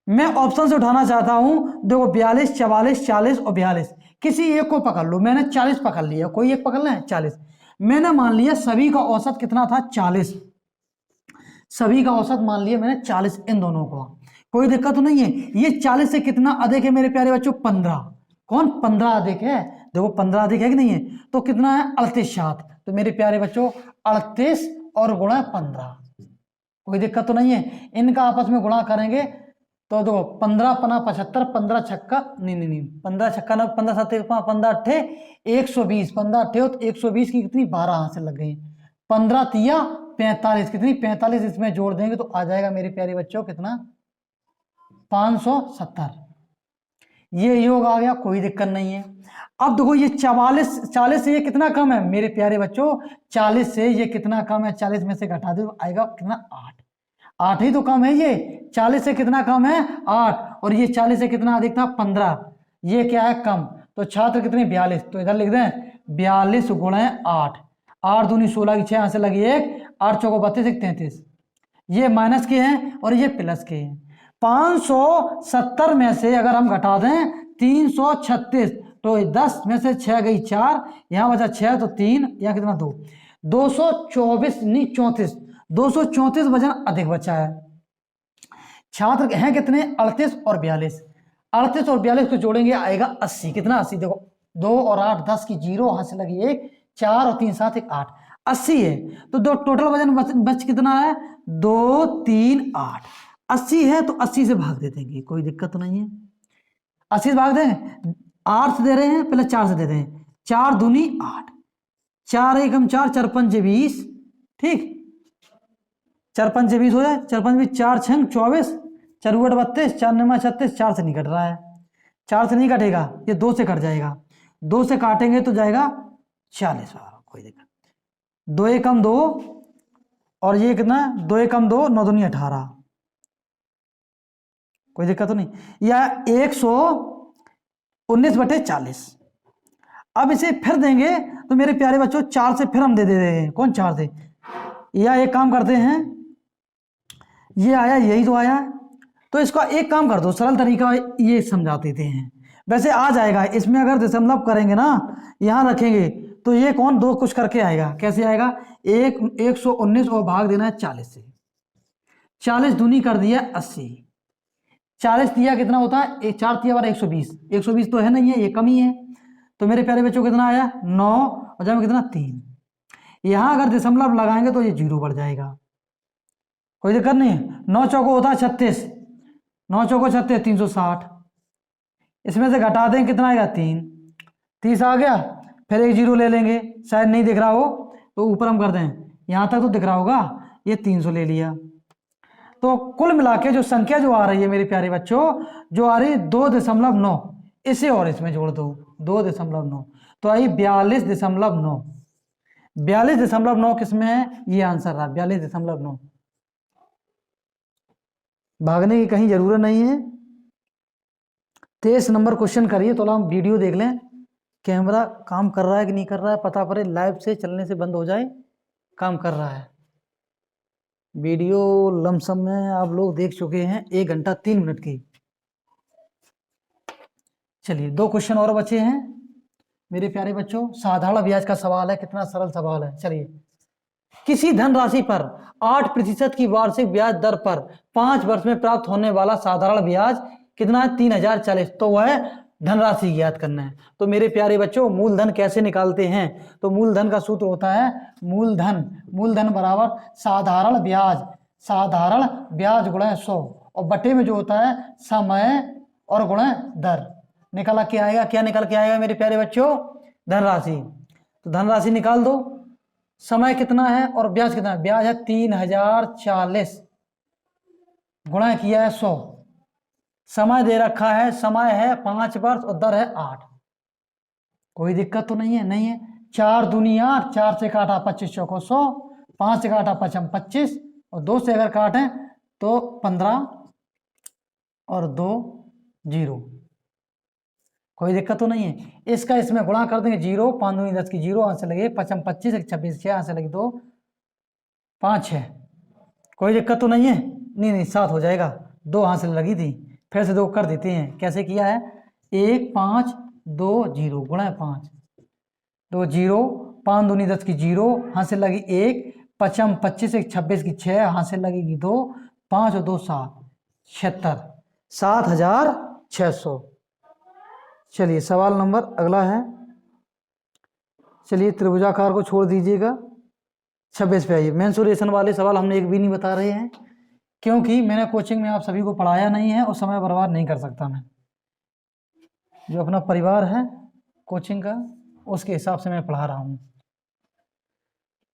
मैं ऑप्शन से उठाना चाहता हूं, देखो 42 44 40 और 42, किसी एक को पकड़ लो। मैंने 40 पकड़ लिया, कोई एक पकड़ना है 40। मैंने मान लिया सभी का औसत कितना था, 40, सभी का औसत मान लिया मैंने 40, इन दोनों का कोई दिक्कत तो नहीं है। ये 40 से कितना अधिक है मेरे प्यारे बच्चों, 15। कौन, 15 अधिक है, देखो 15 अधिक है कि नहीं है, तो कितना है 38 छात्र। तो मेरे प्यारे बच्चों 38 और गुणा 15, कोई दिक्कत तो नहीं है। इनका आपस में गुणा करेंगे तो देखो 15 पना 75, 15 छक्का नहीं 15 छक्का ना 15 7 15 अट्ठे 120, 15 अट्ठे 120 की कितनी 12 हाथ से लग गई। 15 तिया 45, कितनी 45 इसमें जोड़ देंगे तो आ जाएगा मेरे प्यारे बच्चों कितना 570। ये योग आ गया, कोई दिक्कत नहीं है। अब देखो ये 40 से ये कितना कम है मेरे प्यारे बच्चों, 40 से ये कितना कम है, 40 में से घटा दो आएगा कितना 8, 8 ही तो कम है ये, 40 से कितना कम है 8, और ये 40 से कितना अधिक था 15, ये क्या है कम। तो छात्र कितने 42, तो इधर लिख दें 42 गुणे 8, 8 दूनी 16 की 6 यहाँ से लगी 1, 8 चौको 32 1 33, ये माइनस के हैं और ये प्लस के हैं। 570 में से अगर हम घटा दें 336 तो 10 में से 6 गई 4, यहाँ बचा 6 तो 3, यहाँ कितना 2, 224 नहीं 34, 234 वजन अधिक बचा है। छात्र हैं कितने 38 और 42, 38 और 42 को जोड़ेंगे आएगा 80, कितना 80, देखो 2 और 8 10 की 0 हाथ से लगी 1, 4 और 3 7 1 8, 80 है। तो दो टोटल वजन बच कितना है 2 3 8, 80 है तो 80 से भाग दे देंगे, कोई दिक्कत तो नहीं है। 80 से भाग दें, 8 से दे रहे हैं पहले 4 से दे रहे हैं, 4 दूनी 8, 4 एकम 4, 4 पंजे 20, ठीक 4 पंजे 20 हो जाए, 4 पंजे 20, 4 छंग 24, 4 उठ 32, 4 नमा 36, 4 से नहीं कट रहा है, 4 से नहीं कटेगा, ये 2 से कट जाएगा, 2 से काटेंगे तो जाएगा 40, कोई दिक्कत, 2 एकम 2 और ये कितना 2 एकम 2 9 दूनी 18, कोई दिक्कत तो नहीं, या 119/40। अब इसे फिर देंगे तो मेरे प्यारे बच्चों 4 से फिर हम दे रहे हैं, कौन 4 से, या एक काम करते हैं, ये आया यही तो आया, तो इसका एक काम कर दो, सरल तरीका ये समझा देते हैं, वैसे आ जाएगा इसमें, अगर दशमलव करेंगे ना यहां रखेंगे तो ये कौन 2 कुछ करके आएगा, कैसे आएगा 119 और भाग देना है 40 से, 40 दूनी कर दिया 80, 40 दिया कितना होता है 4 तिया बार 120, 120 तो है नहीं है, ये कम ही है, तो मेरे प्यारे बच्चों कितना आया 9 और जब कितना 3, यहां अगर दशमलव लगाएंगे तो ये 0 बढ़ जाएगा, कोई दिक्कत नहीं है। 9 चौको होता है 36, 9 चौको 36 360, इसमें से घटा दें कितना आएगा 3, 30 आ गया, फिर एक 0 ले लेंगे, शायद नहीं दिख रहा हो तो ऊपर हम कर दें, यहां तक तो दिख रहा होगा, ये 300 ले लिया, तो कुल मिला के जो संख्या जो आ रही है मेरे प्यारे बच्चों, जो आ रही है 2.9, इसे और इसमें जोड़ दो 2.9, तो आई 42.9, 42.9 किसमें है, ये आंसर रहा 42.9, भागने की कहीं जरूरत नहीं है। 23 नंबर क्वेश्चन करिए, तो हम वीडियो देख लें, कैमरा काम कर रहा है कि नहीं कर रहा है पता पड़े, लाइव से चलने से बंद हो जाए, काम कर रहा है। वीडियो लमसम में आप लोग देख चुके हैं 1 घंटा 3 मिनट की। चलिए 2 क्वेश्चन और बचे हैं मेरे प्यारे बच्चों, साधारण ब्याज का सवाल है, कितना सरल सवाल है। चलिए, किसी धनराशि पर 8% की वार्षिक ब्याज दर पर 5 वर्ष में प्राप्त होने वाला साधारण ब्याज कितना है 3040, तो वह धनराशि ज्ञात करना है। तो मेरे प्यारे बच्चों मूलधन कैसे निकालते हैं, तो मूलधन का सूत्र होता है मूलधन बराबर साधारण ब्याज गुणा 100 और बटे में जो होता है समय और गुणा दर, निकाला क्या आएगा, क्या निकल के आएगा मेरे प्यारे बच्चों धनराशि, तो धनराशि निकाल दो, समय कितना है और ब्याज कितना है, ब्याज है 3040 गुणा किया है 100, समय दे रखा है, समय है 5 वर्ष और दर है 8, कोई दिक्कत तो नहीं है, 4 दूनी 8, 4 से काटा 25 चौको 100, 5 से काटा 55 25 और 2 से अगर काटें तो 15 और 2 0, कोई दिक्कत तो नहीं है। इसका इसमें गुणा कर देंगे 0, 5 दूनी 10 की 0 यहाँ से लगे 55 25 26 6 यहाँ से लगे 2 5 6, कोई दिक्कत तो नहीं है, नहीं 7 हो जाएगा, 2 यहाँ से लगी थी, फिर से 2 कर देते हैं, कैसे किया है 1 5 2 0 गुणा 5 2 0, 5 दूनी 10 की 0 यहाँ से लगी 1, 55 25 26 की 6 यहाँ से लगेगी 2, 5 और 2 7 76, 7600। चलिए सवाल नंबर अगला है, चलिए त्रिभुजाकार को छोड़ दीजिएगा, 26 पे आइए। मेंसुरेशन वाले सवाल हमने एक भी नहीं बता रहे हैं, क्योंकि मैंने कोचिंग में आप सभी को पढ़ाया नहीं है और समय बर्बाद नहीं कर सकता मैं। जो अपना परिवार है कोचिंग का, उसके हिसाब से मैं पढ़ा रहा हूं।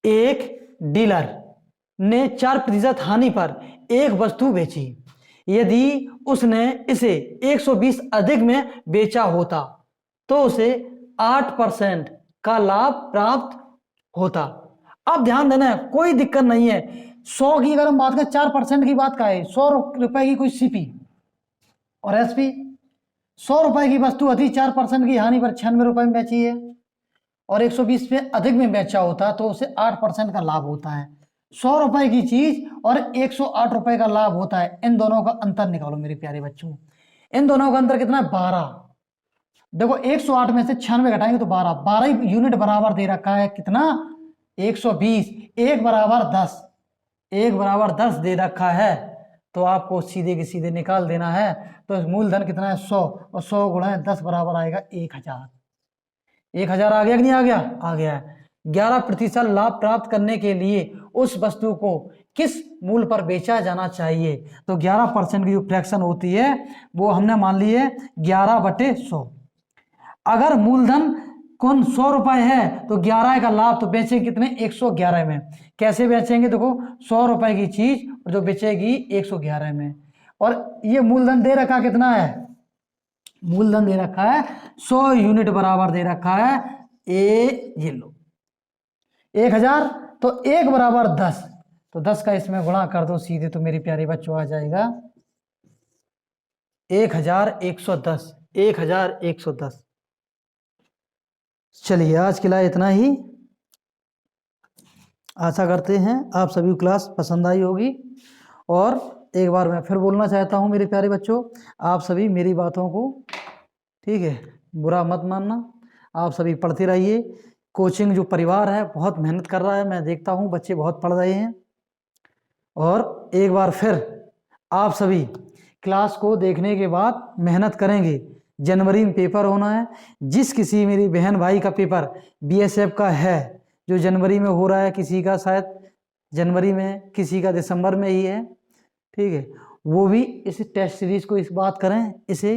एक डीलर ने 4% हानि पर एक वस्तु बेची। यदि उसने इसे 120 अधिक में बेचा होता तो उसे 8% का लाभ प्राप्त होता। अब ध्यान देना है, कोई दिक्कत नहीं है। 100 की अगर हम बात करें, 4% की बात का है, 100 रुपए की कोई सीपी और एसपी, 100 रुपए की वस्तु अधिक 4% की हानि पर 96 रुपए में बेची है और 120 पे अधिक में बेचा होता तो उसे 8% का लाभ होता है। 100 रुपए की चीज और 108 रुपए का लाभ होता है। इन दोनों का अंतर निकालो मेरे प्यारे बच्चों। इन दोनों का अंतर कितना है? 12। देखो 108 में से 96 घटाएंगे तो 12 यूनिट बराबर दे रखा है कितना? 120। 1 बराबर 10, 1 बराबर 10 दे रखा है तो आपको सीधे के सीधे निकाल देना है। तो मूलधन कितना है? 100 और 100 गुणा 10 बराबर आएगा 1000। 1000 आ गया कि नहीं आ गया? आ गया है। 11% लाभ प्राप्त करने के लिए उस वस्तु को किस मूल्य पर बेचा जाना चाहिए? तो 11% की जो फ्रैक्शन होती है वो हमने मान ली है 11/100। अगर मूलधन कौन 100 रुपए है तो 11 का लाभ, तो बेचेंगे कितने? 111 में। कैसे बेचेंगे? देखो 100 रुपए की चीज और जो बेचेगी 111 में। और ये मूलधन दे रखा कितना है? मूलधन दे रखा है 100 यूनिट बराबर दे रखा है ये लो 1000। तो 1 बराबर 10, तो 10 का इसमें गुणा कर दो सीधे, तो मेरी प्यारे बच्चों आ जाएगा 1110। 1110। चलिए आज के लिए इतना ही। आशा करते हैं आप सभी को क्लास पसंद आई होगी। और एक बार मैं फिर बोलना चाहता हूं मेरे प्यारे बच्चों, आप सभी मेरी बातों को, ठीक है, बुरा मत मानना। आप सभी पढ़ते रहिए। कोचिंग जो परिवार है बहुत मेहनत कर रहा है, मैं देखता हूं बच्चे बहुत पढ़ रहे हैं। और एक बार फिर आप सभी क्लास को देखने के बाद मेहनत करेंगे। जनवरी में पेपर होना है। जिस किसी मेरी बहन भाई का पेपर बीएसएफ का है जो जनवरी में हो रहा है, किसी का शायद जनवरी में, किसी का दिसंबर में ही है, ठीक है, वो भी इस टेस्ट सीरीज को इस बात करें, इसे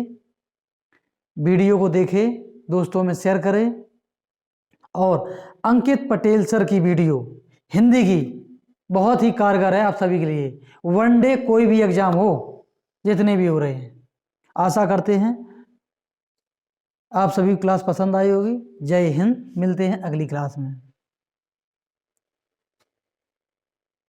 वीडियो को देखें, दोस्तों में शेयर करें। और अंकित पटेल सर की वीडियो हिंदी की बहुत ही कारगर है आप सभी के लिए। वनडे कोई भी एग्जाम हो, जितने भी हो रहे हैं, आशा करते हैं आप सभी को क्लास पसंद आई होगी। जय हिंद। मिलते हैं अगली क्लास में।